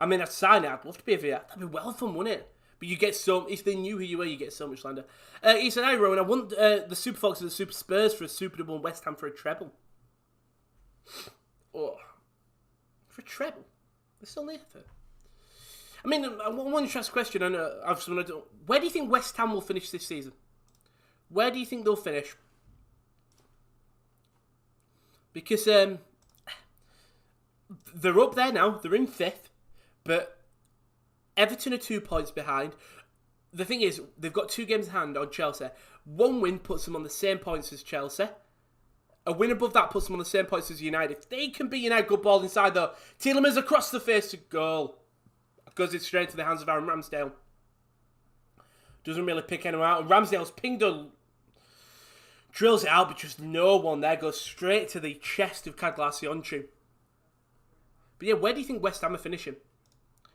I mean, I'd sign it. I'd love to be a VR. That'd be well fun, wouldn't it? But you get if they knew who you were, you get so much slander. He said, "Hi, Rowan. I want the Super Fox and the Super Spurs for a Super Double and West Ham for a treble." Oh, for a treble? They're still there for. I mean, one interesting question. Where do you think West Ham will finish this season? Where do you think they'll finish? Because they're up there now. They're in 5th. But Everton are 2 points behind. The thing is, they've got 2 games in hand on Chelsea. One win puts them on the same points as Chelsea. A win above that puts them on the same points as United. If they can beat United, good ball inside though. Tielemans across the face to goal. Goes it straight to the hands of Aaron Ramsdale. Doesn't really pick anyone out. And Ramsdale's pinged drills it out, but just no one there. Goes straight to the chest of Caglarcionchu. But yeah, where do you think West Ham are finishing?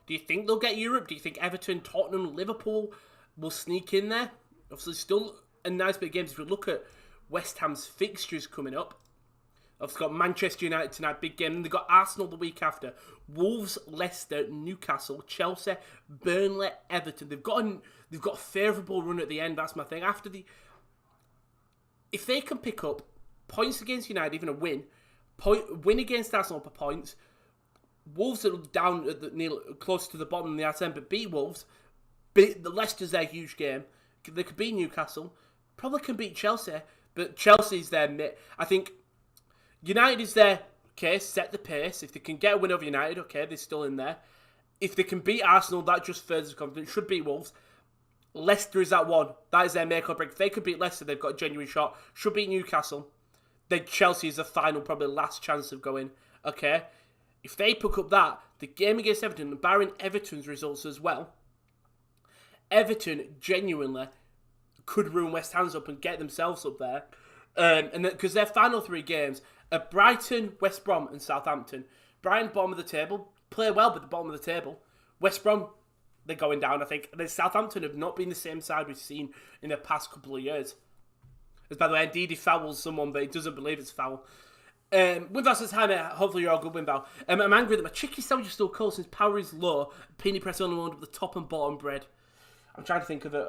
Do you think they'll get Europe? Do you think Everton, Tottenham, Liverpool will sneak in there? Obviously, still a nice bit of games. If we look at West Ham's fixtures coming up, obviously got Manchester United tonight, big game. And they've got Arsenal the week after. Wolves, Leicester, Newcastle, Chelsea, Burnley, Everton. They've got a favourable run at the end. That's my thing. If they can pick up points against United, even a win against Arsenal for points. Wolves are down at close to the bottom of the R10, but beat Wolves. The Leicester's their huge game. They could beat Newcastle. Probably can beat Chelsea, but Chelsea's their. I think United is there. Okay, set the pace. If they can get a win over United, okay, they're still in there. If they can beat Arsenal, that just furthers confidence. Should beat Wolves. Leicester is that one. That is their make or break. If they could beat Leicester, they've got a genuine shot. Should beat Newcastle. Then Chelsea is the final, probably last chance of going. Okay. If they pick up that, the game against Everton, and barring Everton's results as well, Everton genuinely could ruin West Ham's up and get themselves up there. And because their final 3 games are Brighton, West Brom and Southampton. Brighton, bottom of the table, play well, but the bottom of the table. West Brom, they're going down, I think. And then Southampton have not been the same side we've seen in the past couple of years. As by the way, indeed he fouls someone, but he doesn't believe it's a foul. With us this time, hopefully you're all good, Winbow. I'm angry that my chicken sandwich is still cold since power is low. Peony press only warmed up the top and bottom bread. I'm trying to think of it.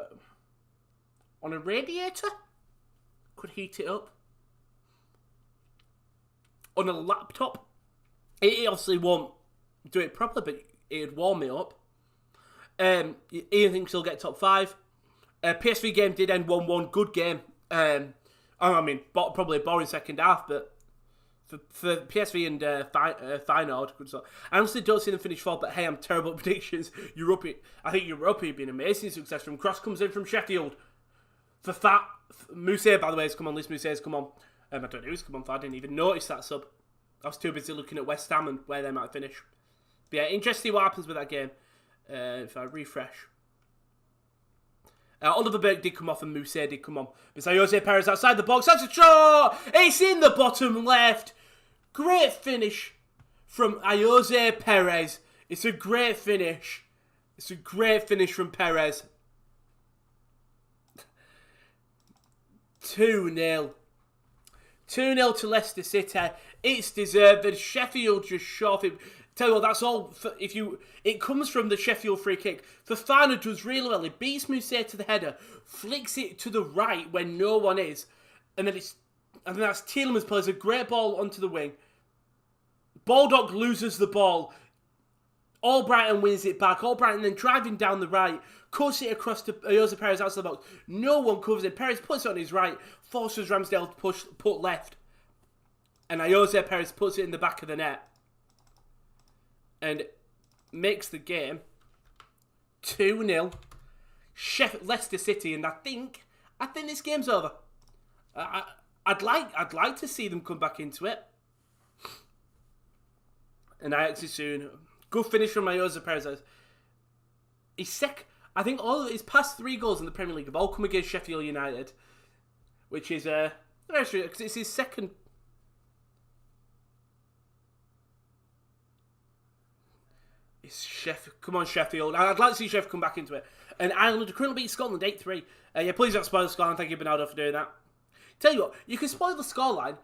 On a radiator? Could heat it up. On a laptop? It obviously won't do it properly, but it'd warm it up. Ian thinks he'll get top 5. PSV game did end 1-1. Good game. I mean, probably a boring second half, but for PSV and Feyenoord, good stuff. I honestly don't see them finish 4th, but hey, I'm terrible at predictions. I think Europa have been amazing success from Cross comes in from Sheffield. For Fat, Mousse, by the way, has come on. Liz Mousse has come on. I don't know who's come on for. I didn't even notice that sub. I was too busy looking at West Ham and where they might finish. But yeah, interesting what happens with that game. If I refresh. Oliver Burke did come off and Mousse did come on. But Jose Perez outside the box. That's a shot! It's in the bottom left. Great finish from Jose Perez. It's a great finish. It's a great finish from Perez. 2-0. 2-0 to Leicester City. It's deserved. Sheffield just shot him. Tell you what, that's all. It comes from the Sheffield free kick. Fofana does really well. He beats Moussa to the header, flicks it to the right when no one is, and then that's Tielemans plays a great ball onto the wing. Baldock loses the ball. Albrighton wins it back. Albrighton then driving down the right, cuts it across to Jose Perez outside the box. No one covers it. Perez puts it on his right, forces Ramsdale to put left, and Jose Perez puts it in the back of the net and makes the game 2-0. Leicester City, and I think this game's over. I'd like to see them come back into it. And Ajax soon. Good finish from Jose Perez. I think all of his past 3 goals in the Premier League have all come against Sheffield United, which is actually because it's his second. Come on, Sheffield. I'd like to see Sheffield come back into it. And Ireland currently beat Scotland 8-3. Please don't spoil the scoreline. Thank you, Bernardo, for doing that. Tell you what, you can spoil the scoreline.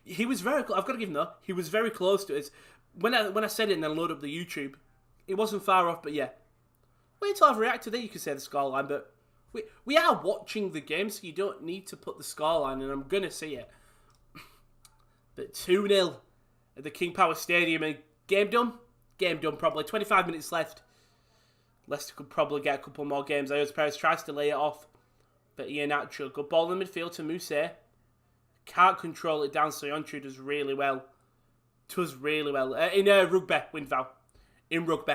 He was very. I've got to give him though. He was very close to it. When I said it and then load up the YouTube, it wasn't far off. But yeah, wait till I've reacted. Then you can say the scoreline. But we are watching the game, so you don't need to put the scoreline. And I'm gonna see it. But 2-0 at the King Power Stadium, and game done. Game done, probably. 25 minutes left. Leicester could probably get a couple more games. Jose Perez tries to lay it off. But Iheanacho, good ball in the midfield to Moussa. Can't control it down, so Soyuncu does really well. In rugby, Winval. In rugby.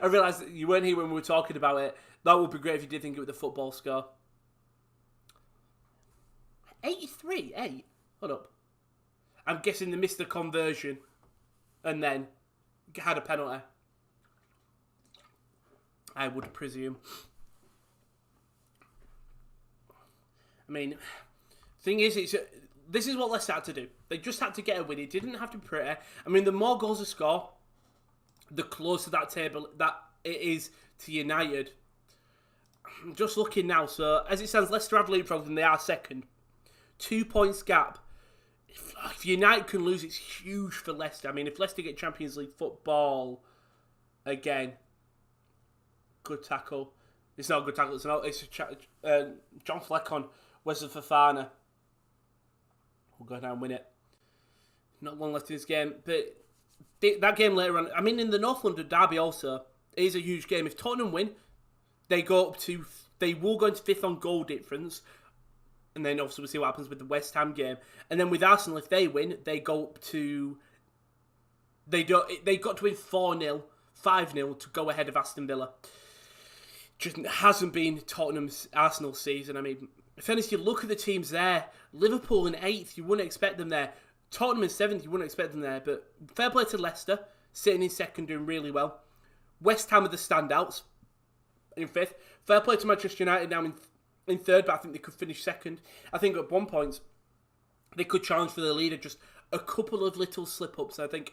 I realised that you weren't here when we were talking about it. That would be great if you did think it with the football score. 83? Hold up. I'm guessing they missed the conversion. And then had a penalty. I would presume. I mean, thing is, this is what Leicester had to do. They just had to get a win. It didn't have to be pretty. I mean, the more goals they score, the closer that table that it is to United. I'm just looking now. So, as it stands, Leicester have leapfrogged and they are second. 2 points gap. If United can lose, it's huge for Leicester. I mean, if Leicester get Champions League football again, good tackle. It's not a good tackle. It's John Fleck on Wesley Fofana. We'll go down and win it. Not long left in this game, but that game later on. I mean, in the North London derby also, it is a huge game. If Tottenham win, they will go into 5th on goal difference. And then obviously we'll see what happens with the West Ham game. And then with Arsenal, if they win, they go up to... They got to win 4-0, 5-0 to go ahead of Aston Villa. Just hasn't been Tottenham's Arsenal season. I mean, if anything, you look at the teams there. Liverpool in 8th, you wouldn't expect them there. Tottenham in 7th, you wouldn't expect them there. But fair play to Leicester, sitting in 2nd, doing really well. West Ham are the standouts in 5th. Fair play to Manchester United now in 3rd, but I think they could finish 2nd. I think at one point they could challenge for the leader. Just a couple of little slip-ups. I think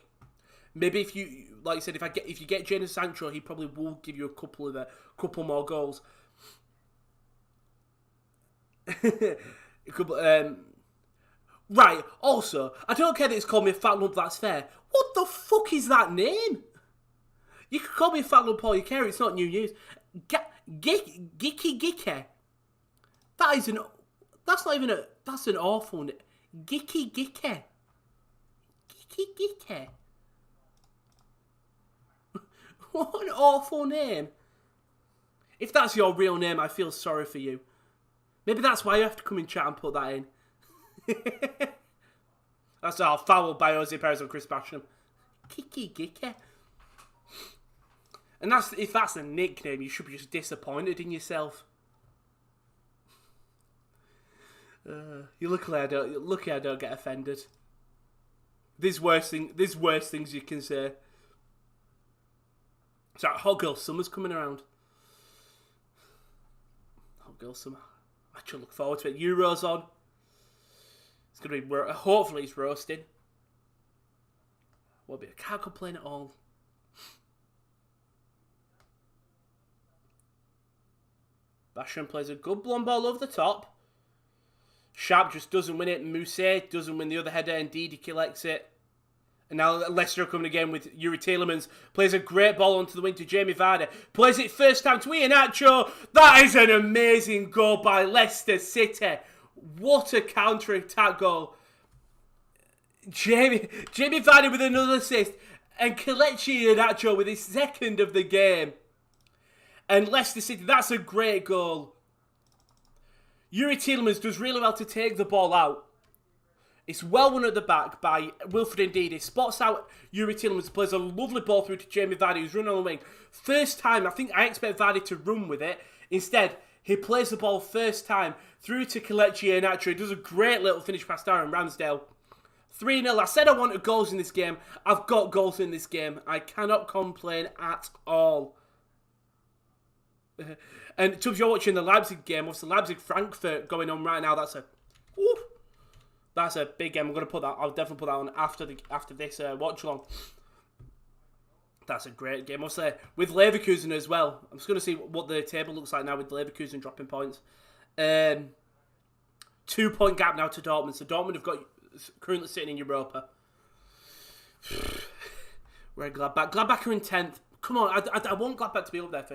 maybe if you, like you said, if you get Jadon Sancho, he probably will give you a couple more goals. Right. Also, I don't care that it's called me a fat lump. That's fair. What the fuck is that name? You can call me a fat lump all you care. It's not new news. Gicky. That's an awful name. Gicky. What an awful name. If that's your real name, I feel sorry for you. Maybe that's why you have to come in chat and put that in. That's all fouled by Jose Perez and Chris Basham. Gicky. And if that's a nickname, you should be just disappointed in yourself. You're lucky I don't get offended. There's worse things you can say. So Hot Girl Summer's coming around. Hot Girl Summer. I actually look forward to it. Euros on. It's gonna be. Hopefully it's roasting. I can't complain at all. Basham plays a good blonde ball over the top. Sharp just doesn't win it. Mousset doesn't win the other header. Indeed, he collects it. And now Leicester are coming again with Yuri Tielemans. Plays a great ball onto the wing to Jamie Vardy. Plays it first time to Iheanacho. That is an amazing goal by Leicester City. What a counter-attack goal. Jamie Vardy with another assist. And Kelechi Iheanacho with his second of the game. And Leicester City, that's a great goal. Yuri Tielemans does really well to take the ball out. It's well won at the back by Wilfred Ndidi. He spots out Yuri Tielemans, plays a lovely ball through to Jamie Vardy, who's running on the wing. First time, I expect Vardy to run with it. Instead, he plays the ball first time through to Kelechi Iheanacho. He does a great little finish past Aaron Ramsdale. 3-0. I said I wanted goals in this game. I've got goals in this game. I cannot complain at all. And Tubbs, you're watching the Leipzig game. Obviously, Leipzig-Frankfurt going on right now. That's a big game. I'm going to put that. I'll definitely put that on after this watch-along. That's a great game. Obviously, with Leverkusen as well. I'm just going to see what the table looks like now with Leverkusen dropping points. 2-point gap now to Dortmund. So Dortmund have got currently sitting in Europa. We're Gladbach. Gladbach are in 10th. Come on, I want Gladbach to be up there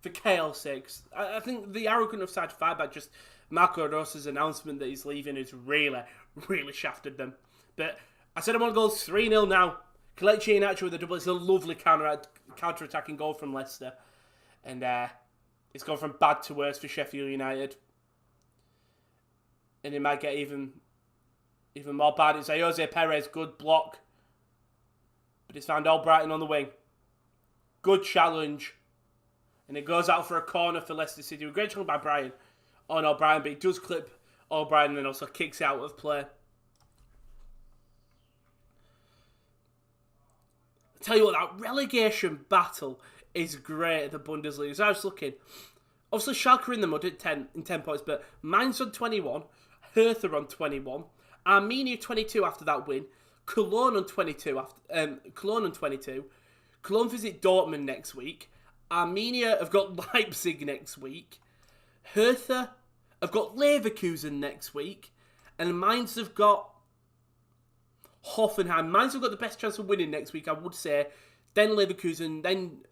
for KL's sake. I think the arrogant of side to fight back, just Marco Rosa's announcement that he's leaving has really, really shafted them. But I said I want goals 3-0 now. Kelechi Iheanacho with a double. It's a lovely counter-attacking goal from Leicester. And it's gone from bad to worse for Sheffield United. And it might get even more bad. It's Jose Perez, good block. But it's found Albrighton on the wing. Good challenge. And it goes out for a corner for Leicester City. A great challenge by Brian on O'Brien, but he does clip O'Brien and then also kicks out of play. I tell you what, that relegation battle is great at the Bundesliga. So I was looking. Obviously, Schalke are in the mud at 10 points, but Mainz on 21, Hertha on 21, Arminia 22 after that win, Cologne on 22 Cologne visit Dortmund next week. Arminia have got Leipzig next week. Hertha have got Leverkusen next week. And Mainz have got Hoffenheim. Mainz have got the best chance of winning next week, I would say. Then Leverkusen, then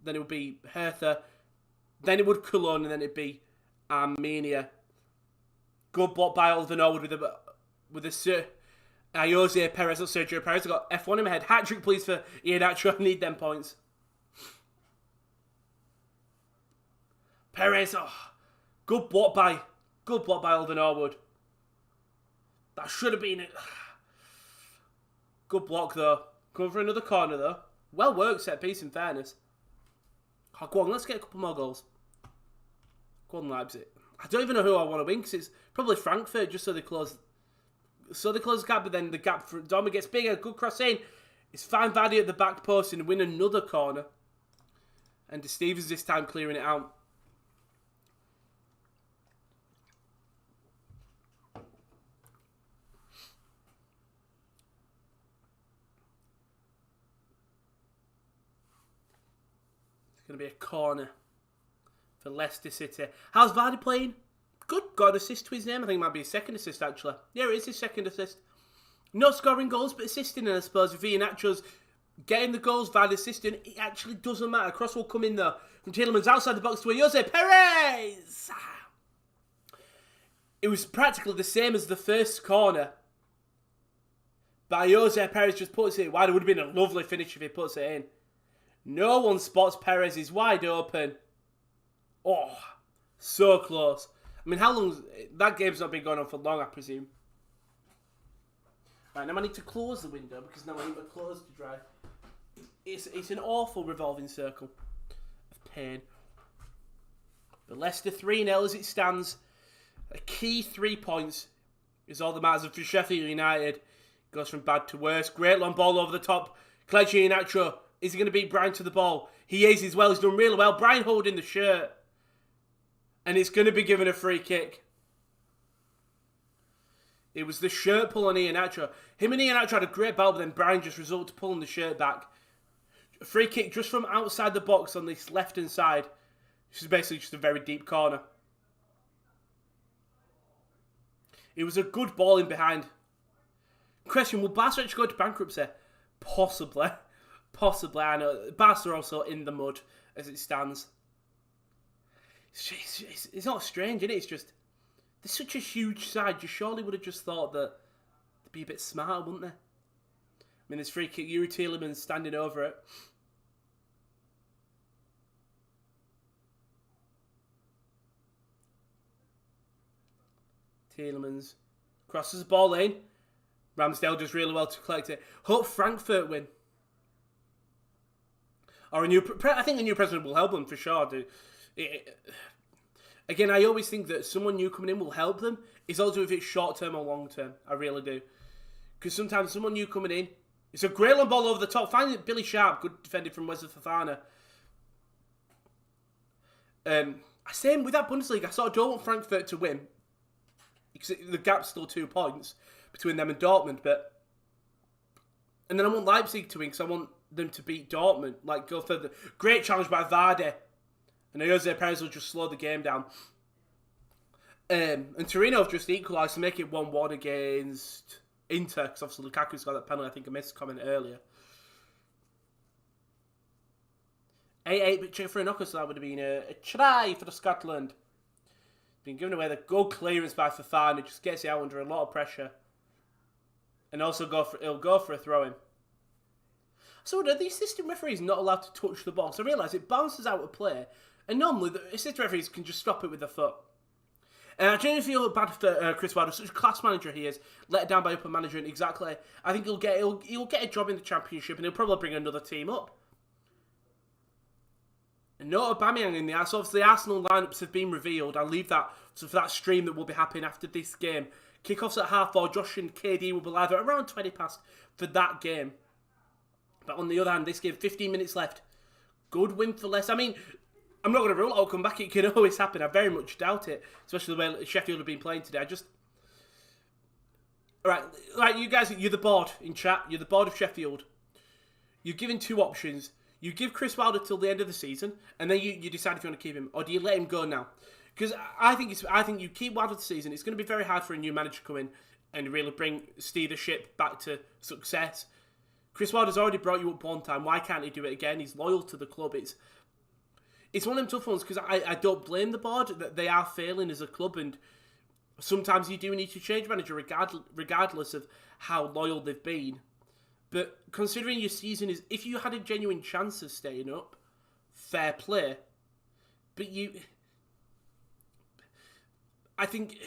it would be Hertha. Then it would Cologne, and then it'd be Arminia. Good block by Oliver Norwood with a Jose Perez, not Sergio Perez. I've got F1 in my head. Hat-trick, please, for Iheanacho. I need them points. Perez, good block by Oliver Norwood. That should have been it. Good block, though. Going for another corner, though. Well worked, set piece, in fairness. Oh, go on, let's get a couple more goals. Go on, Leipzig. I don't even know who I want to win, because it's probably Frankfurt, just so they close the gap, but then the gap for Dortmund gets bigger. Good cross in. It's fine Vardy at the back post and win another corner. And De Stevens this time clearing it out. It's going to be a corner for Leicester City. How's Vardy playing? Good. Got an assist to his name. I think it might be his second assist, actually. Yeah, it is his second assist. Not scoring goals, but assisting, and I suppose if Iheanacho's getting the goals, Vardy assisting, it actually doesn't matter. Cross will come in, though, from Tielemans outside the box to Jose Perez! It was practically the same as the first corner. But Jose Perez just puts it wide. It would have been a lovely finish if he puts it in. No one spots Perez. He's wide open. Oh, so close. I mean, how long... That game's not been going on for long, I presume. Right, now I need to close the window because now I need my clothes to dry. It's an awful revolving circle of pain. But Leicester 3-0 as it stands. A key 3 points is all that matters. And for Sheffield United, it goes from bad to worse. Great long ball over the top. Kelechi Iheanacho. Is he going to beat Brian to the ball? He is as well. He's done really well. Brian holding the shirt. And it's going to be given a free kick. It was the shirt pull on Iheanacho. Him and Iheanacho had a great battle, but then Brian just resorted to pulling the shirt back. A free kick just from outside the box on this left-hand side This is basically just a very deep corner. It was a good ball in behind. Question, will Barca actually go to bankruptcy? Possibly. Possibly, I know. Barca are also in the mud as it stands. It's not strange, is it? It's just, they're such a huge side. You surely would have just thought that they'd be a bit smarter, wouldn't they? I mean, there's free kick, Yuri Tielemans standing over it. Tielemans crosses the ball in. Ramsdale does really well to collect it. Hope Frankfurt win. Or I think a new president will help them for sure. Again, I always think that someone new coming in will help them. It's also if it's short term or long term. I really do. Because sometimes someone new coming in, it's a great long ball over the top. Finally, Billy Sharp, good defended from Wesley Fofana. Same with that Bundesliga. I sort of don't want Frankfurt to win. Because the gap's still 2 points between them and Dortmund, and then I want Leipzig to win because I want them to beat Dortmund, like go further. Great challenge by Vardy, and Jose Perez will just slow the game down. And Torino have just equalised to make it 1-1 against Inter, because obviously Lukaku's got that penalty. I think I missed a comment earlier. 8-8, but check for a knocker, so that would have been a try for the Scotland. Been given away the good clearance by Fofana, just gets it out under a lot of pressure. And also he'll go for a throw-in. So are the assistant referees not allowed to touch the ball? So I realise it bounces out of play, and normally the assistant referees can just stop it with their foot. I genuinely feel bad for Chris Wilder, such a class manager he is, let down by upper management. Exactly. I think he'll get a job in the Championship, and he'll probably bring another team up. And no Aubameyang in there. So obviously the Arsenal lineups have been revealed. I'll leave that for that stream that will be happening after this game. Kickoffs at 4:30. Josh and KD will be live at around 20 past for that game. But on the other hand, this game, 15 minutes left. Good win for Leicester. I mean, I'm not going to rule out come back. It can always happen. I very much doubt it. Especially the way Sheffield have been playing today. Right, you guys, you're the board in chat. You're the board of Sheffield. You're given 2 options. You give Chris Wilder till the end of the season, and then you decide if you want to keep him, or do you let him go now? Because I think you keep Wilder the season. It's going to be very hard for a new manager to come in and really steer the ship back to success. Chris Wilder's already brought you up one time. Why can't he do it again? He's loyal to the club. It's one of them tough ones because I don't blame the board that they are failing as a club, and sometimes you do need to change manager regardless of how loyal they've been. But considering your season is, if you had a genuine chance of staying up, fair play. But I think,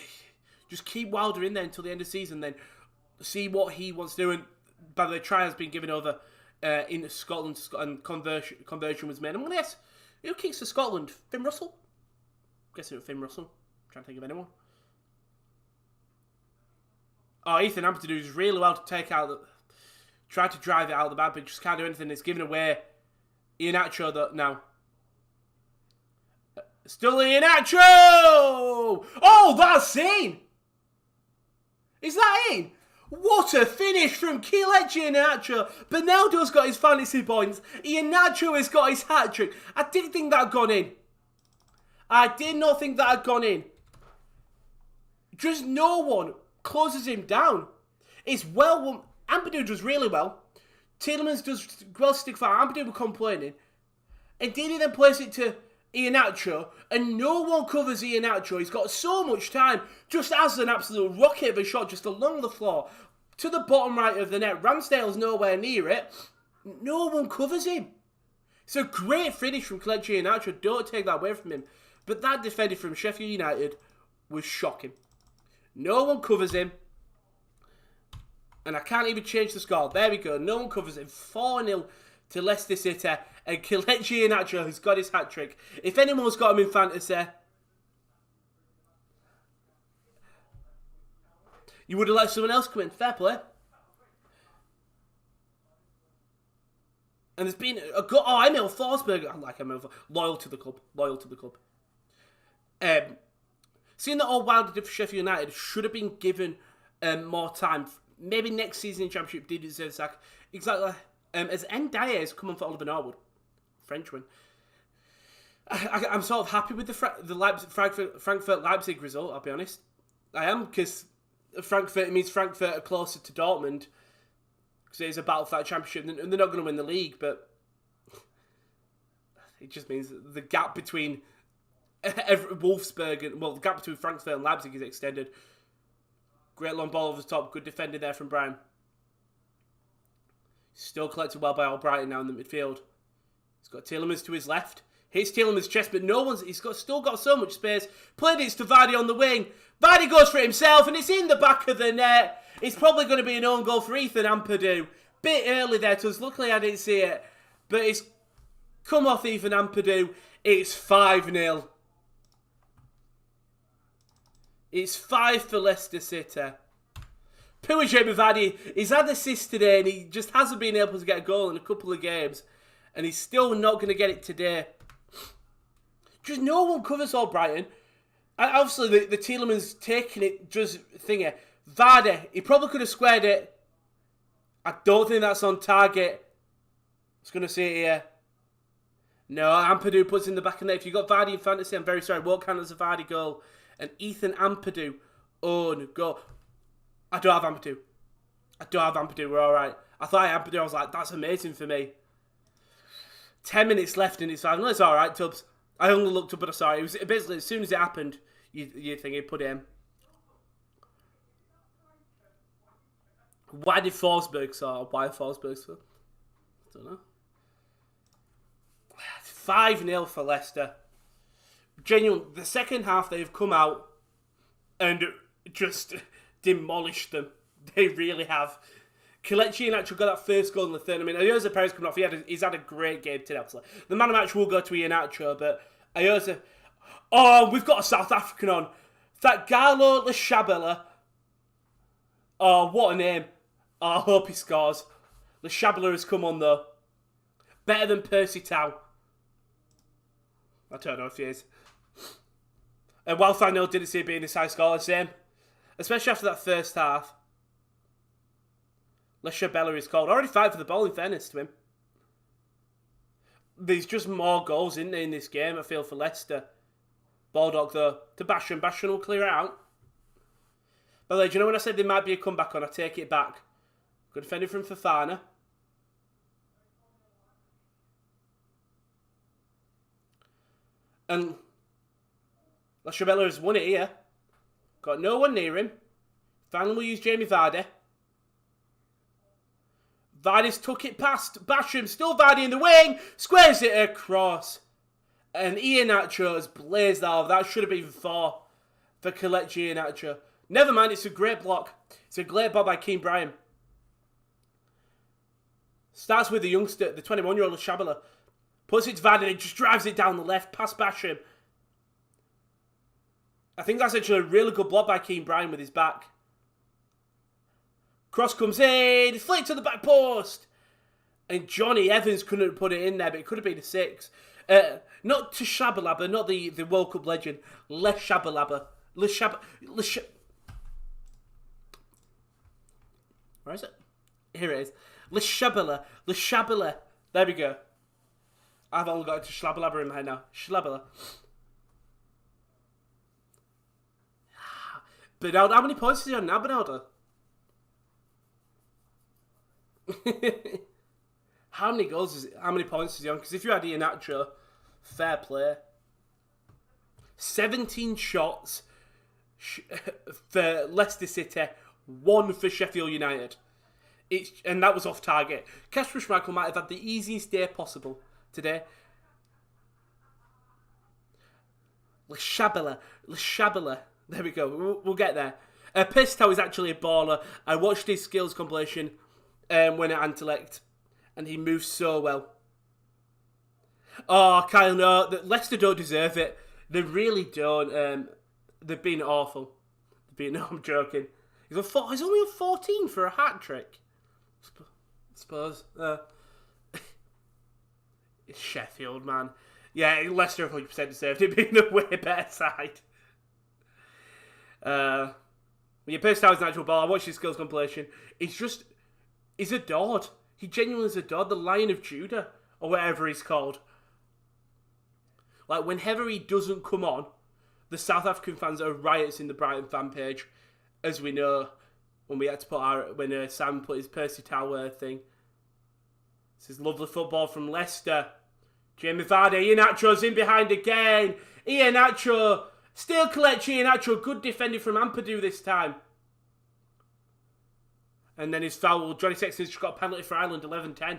just keep Wilder in there until the end of the season, then see what he wants to do. And by the way, try has been given over in Scotland, and conversion was made. I'm going to guess, who kicks for Scotland? Finn Russell? I'm guessing it was Finn Russell. I'm trying to think of anyone. Oh, Ethan Ampadu does really well to take out try to drive it out of the back, but just can't do anything. It's given away. Iheanacho now. Still Iheanacho! Oh, that's in! Is that in? What a finish from Kelechi Iheanacho. Benaldo's got his fantasy points. Iheanacho has got his hat-trick. I didn't think that had gone in. I did not think that had gone in. Just no one closes him down. It's well... Ampadu does really well. Tielemans does well stick fire. Ampadu were complaining. And Dini then plays it to Iheanacho, and no one covers Iheanacho. He's got so much time. Just as an absolute rocket of a shot just along the floor to the bottom right of the net. Ramsdale's nowhere near it. No one covers him. It's a great finish from Kelechi Iheanacho. Don't take that away from him. But that defender from Sheffield United was shocking. No one covers him. And I can't even change the score. There we go. No one covers him. 4-0 to Leicester City. And Kelechi Iheanacho has got his hat-trick. If anyone's got him in fantasy, you would have let someone else come in. Fair play. And there's been a good... Oh, Emil Forsberg. I like Emil. Loyal to the club. Loyal to the club. Seeing that all Wilder did for Sheffield United should have been given more time. Maybe next season in Championship did deserve a sack. Exactly. As Ndiaye has come on for Oliver Norwood. Frenchman. I'm sort of happy with the Frankfurt-Leipzig result, I'll be honest. I am, because it means Frankfurt are closer to Dortmund, because it is a battle for that championship, and they're not going to win the league, but it just means the gap between Wolfsburg and, the gap between Frankfurt and Leipzig is extended. Great long ball over the top, good defending there from Brian. Still collected well by Albrighton now in the midfield. He's got Tielemans to his left. Hits Tielemans' chest, but still got so much space. Played it to Vardy on the wing. Vardy goes for it himself, and it's in the back of the net. It's probably going to be an own goal for Ethan Ampadu. Bit early there to us. Luckily, I didn't see it. But it's come off Ethan Ampadu. It's 5-0. It's 5 for Leicester City. Poor Jamie Vardy. He's had assists today, and he just hasn't been able to get a goal in a couple of games. And he's still not going to get it today. Just no one covers Albrighton. Obviously, the Tielemans taking it, just thingy. Vardy, he probably could have squared it. I don't think that's on target. I was going to say it here. No, Ampadu puts in the back of the net. If you've got Vardy in fantasy, I'm very sorry. Won't count as a Vardy goal. And Ethan Ampadu, own goal. I don't have Ampadu. We're all right. I thought I had Ampadu. I was like, that's amazing for me. 10 minutes left in it's 5. No, it's all right, Tubbs. I only looked up, but I saw it. It was basically, as soon as it happened, you think he'd put it in. Why did Forsberg score? Why Forsberg score? I don't know. 5-0 for Leicester. Genuine. The second half, they've come out and just demolished them. They really have. Kelechi Iheanacho got that first goal in the third. I mean, Ayoze Perez coming off. He's had a great game today. The man of the match will go to Iheanacho, but Ayoze... Oh, we've got a South African on. That Galo Lashabela. Oh, what a name. Oh, I hope he scores. Lashabela has come on, though. Better than Percy Tau. I don't know if he is. And whilst I know didn't see it being this high score, the same. Especially after that first half. Lashabela is called. Already fighting for the ball, in fairness to him. There's just more goals in there in this game, I feel, for Leicester. Baldock, though, to Basham. Basham will clear it out. By the way, do you know when I said there might be a comeback on? I take it back. Good defending from Fofana. And Lashabela has won it here. Got no one near him. Finally, we'll use Jamie Vardy. Vardy's took it past Basham. Still Vardy in the wing. Squares it across. And Iheanacho has blazed that off. That should have been 4 for Kelechi Iheanacho. Never mind, it's a great block. It's a great ball by Keane Bryan. Starts with the youngster, the 21-year-old Lashabela. Puts it to Vardy and just drives it down the left past Basham. I think that's actually a really good block by Keane Bryan with his back. Cross comes in, flick to the back post. And Johnny Evans couldn't put it in there, but it could have been a 6. Not to Shabalaba, not the World Cup legend. Les Shabalaba. Where is it? Here it is. Lashabala. There we go. I've only got to Schlabalaba in my head now. Schlabala. Bernardo, how many points is he on now, Bernardo? How many goals is it? How many points is he on? Because if you had Iheanacho, fair play. 17 shots for Leicester City, 1 for Sheffield United. And that was off target. Kasper Schmeichel might have had the easiest day possible today. Lashabala. There we go. We'll get there. Pistow is actually a baller. I watched his skills compilation when at Antelect, and he moves so well. Oh, Kyle, no. Leicester don't deserve it. They really don't. They've been awful. No, I'm joking. He's only on 14 for a hat-trick. I suppose. It's Sheffield, man. Yeah, Leicester 100% deserved it being a way better side. When you post out his natural ball, I watched his skills compilation. He's adored. He genuinely is adored. The Lion of Judah, or whatever he's called. Like, whenever he doesn't come on, the South African fans are riots in the Brighton fan page, as we know, when we had to put when Sam put his Percy Tau thing. This is lovely football from Leicester. Jamie Vardy, Iheanacho's in behind again. Iheanacho, still collects Iheanacho, good defending from Ampadu this time. And then his foul, Johnny Sexton's just got a penalty for Ireland, 11-10.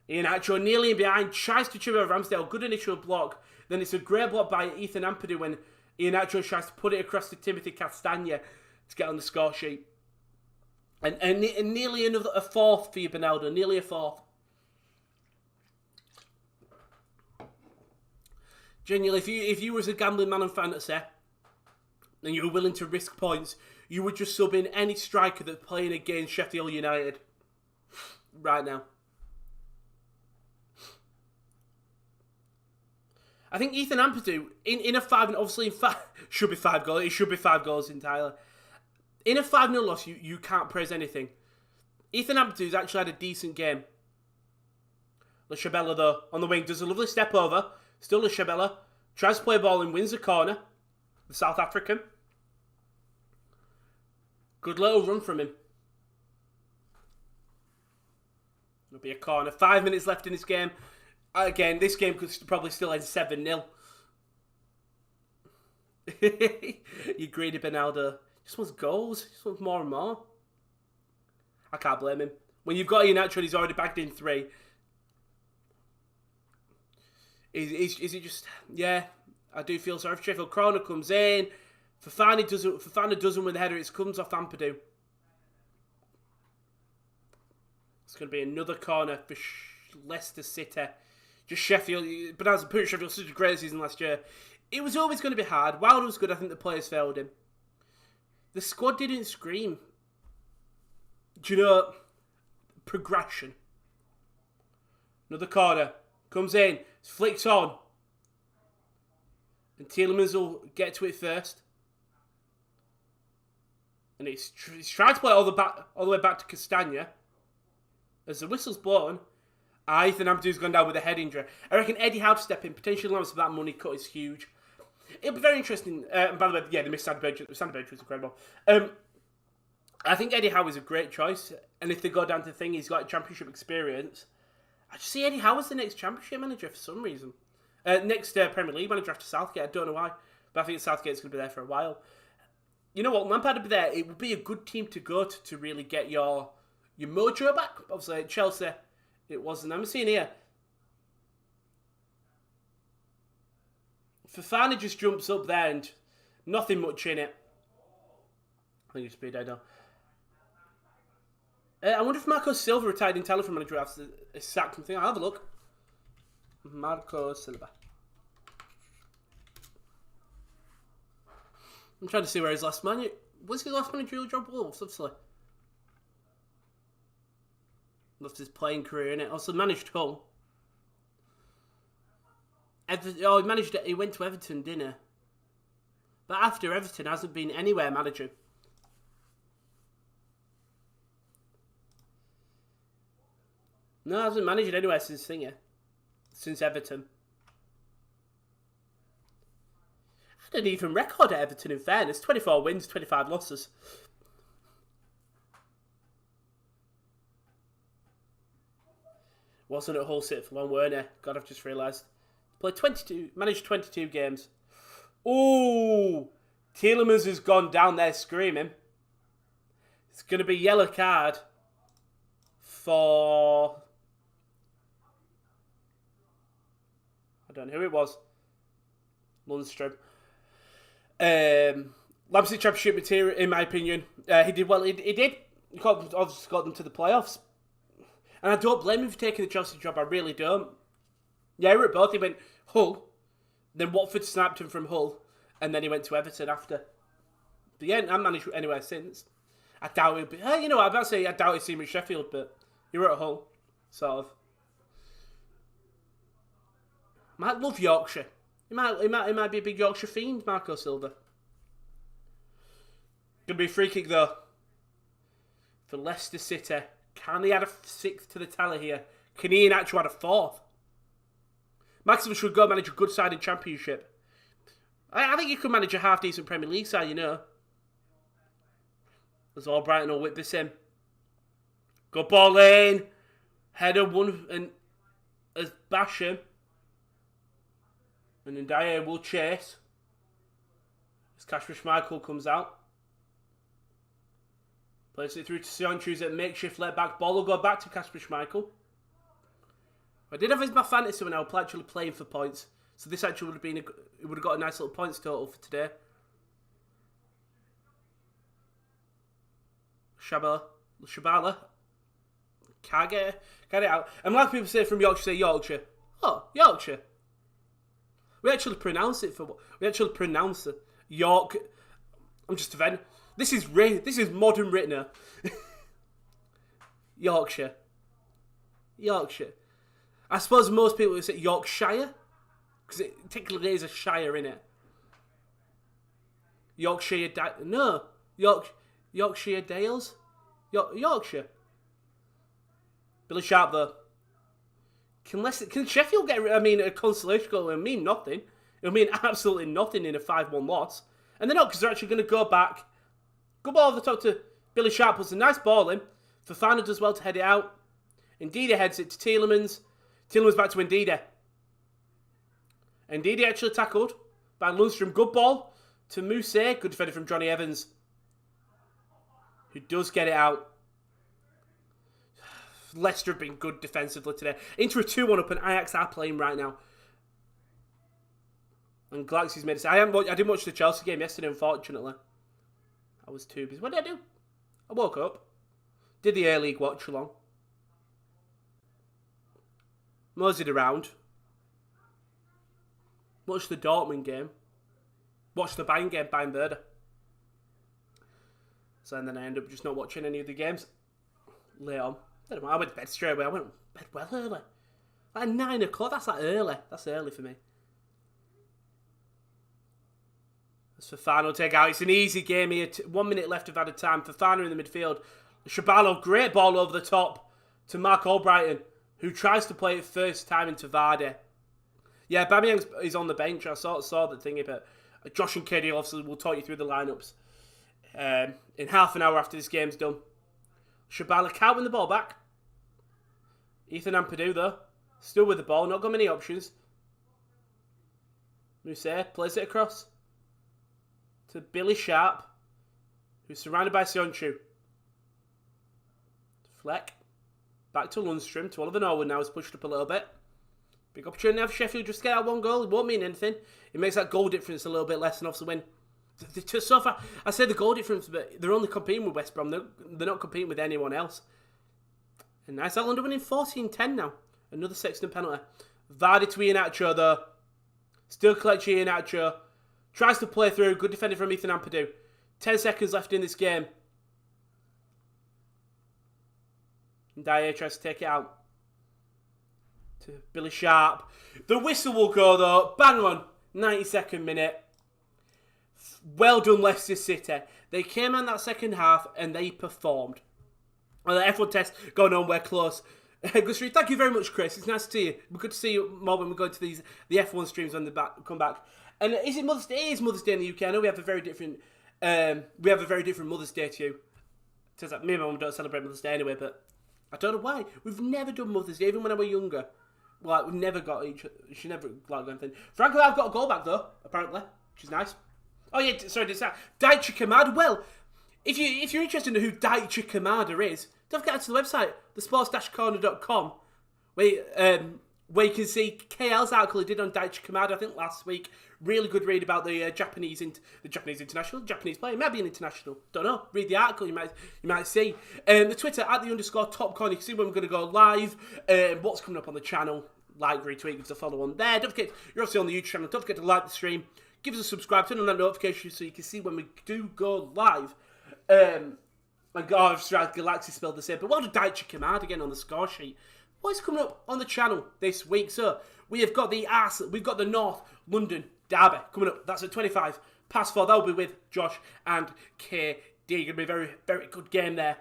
Iheanacho nearly in behind, tries to chip over Ramsdale, good initial block. Then it's a great block by Ethan Ampadu when Iheanacho tries to put it across to Timothy Castagna to get on the score sheet. And nearly a fourth for you, Benaldo, nearly a fourth. Genuinely, if you was a gambling man on fantasy, and you were willing to risk points, you would just sub in any striker that's playing against Sheffield United right now. I think Ethan Ampadu, in a 5, and obviously should be 5 goals, it should be 5 goals entirely. In a 5-0 loss, you can't praise anything. Ethan Ampadu's actually had a decent game. Lashabella, though, on the wing, does a lovely step over. Still Lashabella. Tries to play ball and wins the corner. The South African. Good little run from him. It'll be a corner. 5 minutes left in this game. Again, this game could probably still end 7-0. You greedy Benaldo. Just wants goals. Just wants more and more. I can't blame him. When you've got Iheanacho and he's already bagged in 3. Is it just... Yeah, I do feel sorry for Sheffield. Corner comes in. Fofana doesn't win the header. It comes off Ampadu. It's going to be another corner for Leicester City. Just Sheffield. But as a put Sheffield such a great season last year. It was always going to be hard. Wilder was good. I think the players failed him. The squad didn't scream. Do you know? Progression. Another corner. Comes in. Flicks on. And Tielemans will get to it first. And he's trying to play all the way back to Castagna. As the whistle's blown, Ethan Ampadu's gone down with a head injury. I reckon Eddie Howe to step in. Potential allowance for that money cut is huge. It'll be very interesting. And by the way, yeah, the missed Sandy Berge was incredible. I think Eddie Howe is a great choice. And if they go down to the thing, he's got championship experience. I just see Eddie Howe as the next championship manager for some reason. Next Premier League manager after Southgate. I don't know why. But I think Southgate's going to be there for a while. You know what? Lampard would be there. It would be a good team to go to really get your mojo back. Obviously, at Chelsea, it wasn't. I'm seeing here. Fofana just jumps up there and nothing much in it. I think it's speed I know. I wonder if Marco Silva retired in Telephone Manager after a sack something. I'll have a look. Marco Silva. I'm trying to see where his last man... Was his last managerial job? Wolves, obviously. Loved his playing career, innit? Also managed Hull. He went to Everton, didn't he? But after Everton, hasn't been anywhere managing. No, hasn't managed anywhere since Everton. I had an even record at Everton, in fairness. 24 wins, 25 losses. Wasn't at Hull City for long, weren't he? God, I've just realised. Managed 22 games. Ooh! Tielemans has gone down there screaming. It's going to be yellow card for... I don't know who it was. Lundstrom. Lampsey Championship material, in my opinion. He did well. He did. He obviously got them to the playoffs. And I don't blame him for taking the Chelsea job. I really don't. Yeah, he were at both. He went Hull. Then Watford snapped him from Hull. And then he went to Everton after. But yeah, I managed anywhere since. I doubt it. But, you know what, I'm about to say I doubt he'd seen him at Sheffield, but he were at Hull. Sort of. Might love Yorkshire. He might be a big Yorkshire fiend, Marco Silva. Gonna be a free kick though. For Leicester City. Can he add a 6th to the tally here? Can he actually add a 4th? Maximum should go manage a good side in Championship. I think you could manage a half-decent Premier League side, you know. As all Brighton will whip this in. Good ball in. Header one and as Basham. And then Dyer will chase. As Kasper Schmeichel comes out. Plays it through to Sionchu's at makeshift left back. Ball will go back to Kasper Schmeichel. I did have my fantasy when I was actually playing for points. So this actually would have been, it would have got a nice little points total for today. Shabala. Can't get it out. And like people say from Yorkshire, say Yorkshire. Oh, Yorkshire. We actually pronounce it York. I'm just offended. This is modern written. Yorkshire. I suppose most people would say Yorkshire. Because it technically is a shire, innit? Yorkshire Dales? Yorkshire. Billy Sharp, though. Can Sheffield get a consolation goal? It'll mean nothing. It'll mean absolutely nothing in a 5-1 loss. And they're not, because they're actually going to go back. Good ball over the top to Billy Sharp. Puts a nice ball in. Fofana does well to head it out. Ndidi heads it to Tielemans. Tielemans back to Ndidi. Ndidi actually tackled by Lundstrom. Good ball to Mousse. Good defender from Johnny Evans, who does get it out. Leicester have been good defensively today. Into a 2-1 up, and Ajax are playing right now. And Galaxy's made it. I didn't watch the Chelsea game yesterday, unfortunately. I was too busy. What did I do? I woke up. Did the A-League watch-along. Moseyed around. Watched the Dortmund game. Watched the Bayern game, Bayern Werder. So and then I ended up just not watching any of the games. Late on. I went to bed straight away. I went to bed well early. Like 9 o'clock, that's like early. That's early for me. As Fofana will take out. It's an easy game here. 1 minute left of added time. Fofana in the midfield. Shabalo, great ball over the top to Mark Albrighton, who tries to play it first time into Vardy. Yeah, Aubameyang is on the bench. I saw the thingy, but Josh and Katie obviously will talk you through the lineups in half an hour after this game's done. Shabala can't win the ball back. Ethan Ampadu, though, still with the ball. Not got many options. Mousse plays it across to Billy Sharp, who's surrounded by Sionchu. Fleck. Back to Lundstrom, to Oliver Norwood now. He's pushed up a little bit. Big opportunity to have Sheffield just get out 1 goal. It won't mean anything. It makes that goal difference a little bit less, and obviously when... So far, I say the goal difference, but they're only competing with West Brom. They're not competing with anyone else. And nice. Ireland are winning 14-10 now. Another Sexton penalty. Vardy to Iheanacho, though. Still collects Iheanacho. Tries to play through. Good defending from Ethan Ampadu. 10 seconds left in this game. And Dyer tries to take it out to Billy Sharp. The whistle will go, though. Bang on. 92nd minute. Well done, Leicester City. They came in that second half and they performed. Well, the F1 test going on, we're close. Good stream. Thank you very much, Chris. It's nice to see you. We're good to see you more when we go to the F1 streams when they come back. And is it Mother's Day? It is Mother's Day in the UK. I know we have a very different Mother's Day to you. It says that me and my mum don't celebrate Mother's Day anyway, but I don't know why. We've never done Mother's Day, even when I was younger. Like, we've never got she never got anything. Frankly, I've got a goal back though, apparently, which is nice. Oh yeah, sorry, it's that Daichi Kamada. Well, if you're interested in who Daichi Kamada is, don't forget to the website, thesports-corner.com, where you can see KL's article he did on Daichi Kamada, I think last week. Really good read about the Japanese international, Japanese player. It might be an international. Don't know. Read the article. You might see. The Twitter at _topcorner. You can see when we're going to go live. What's coming up on the channel. Like, retweet, give us a follow on there. Don't forget, you're obviously on the YouTube channel. Don't forget to like the stream. Give us a subscribe, turn on that notification so you can see when we do go live. My God, Galaxy spelled the same. But what did Daichi Kamada again on the score sheet? What's coming up on the channel this week? So we have got we've got the North London Derby coming up. That's at 4:25. That'll be with Josh and KD. Gonna be a very, very good game there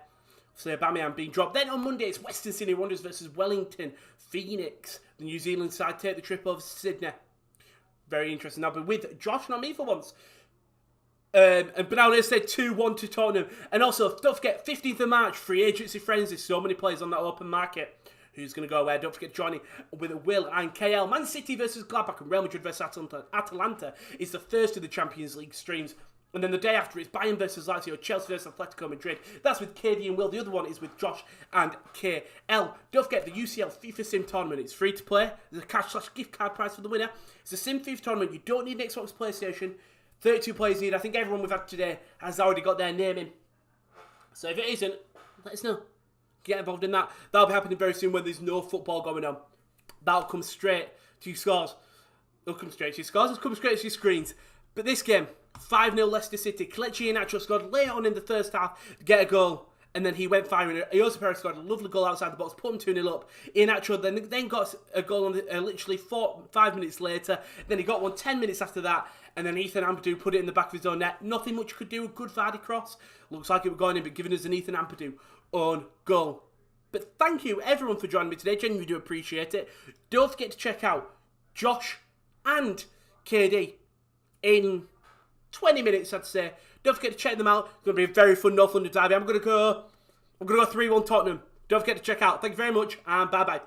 So Aubameyang being dropped. Then on Monday, it's Western Sydney Wanderers versus Wellington Phoenix. The New Zealand side take the trip over to Sydney. Very interesting. I'll be with Josh, not me for once. But now let's say 2-1 to Tottenham. And also, don't forget, 15th of March, free agency frenzy. So many players on that open market. Who's going to go where? Don't forget joining with Will and KL. Man City versus Gladbach and Real Madrid versus Atalanta is the first of the Champions League streams. And then the day after, it's Bayern versus Lazio, Chelsea versus Atletico Madrid. That's with KD and Will. The other one is with Josh and KL. Don't forget the UCL FIFA Sim tournament. It's free to play. There's a cash/gift card prize for the winner. It's a Sim FIFA tournament. You don't need an Xbox PlayStation. 32 players need. I think everyone we've had today has already got their name in. So if it isn't, let us know. Get involved in that. That'll be happening very soon when there's no football going on. That'll come straight to your scores. It'll come straight to your scores. It'll come straight to your screens. But this game, 5-0 Leicester City. Kelechi Iheanacho scored late on in the first half to get a goal. And then he went firing. Ayoze Perez scored a lovely goal outside the box, put him 2-0 up. Iheanacho then got a goal on literally 5 minutes later. Then he got one 10 minutes after that. And then Ethan Ampadu put it in the back of his own net. Nothing much could do. A good Vardy cross. Looks like it was going in, but giving us an Ethan Ampadu own goal. But thank you everyone for joining me today. Genuinely do appreciate it. Don't forget to check out Josh and KD in 20 minutes, I'd say. Don't forget to check them out. It's going to be a very fun North London derby. I'm going to go 3-1 Tottenham. Don't forget to check out. Thank you very much, and bye-bye.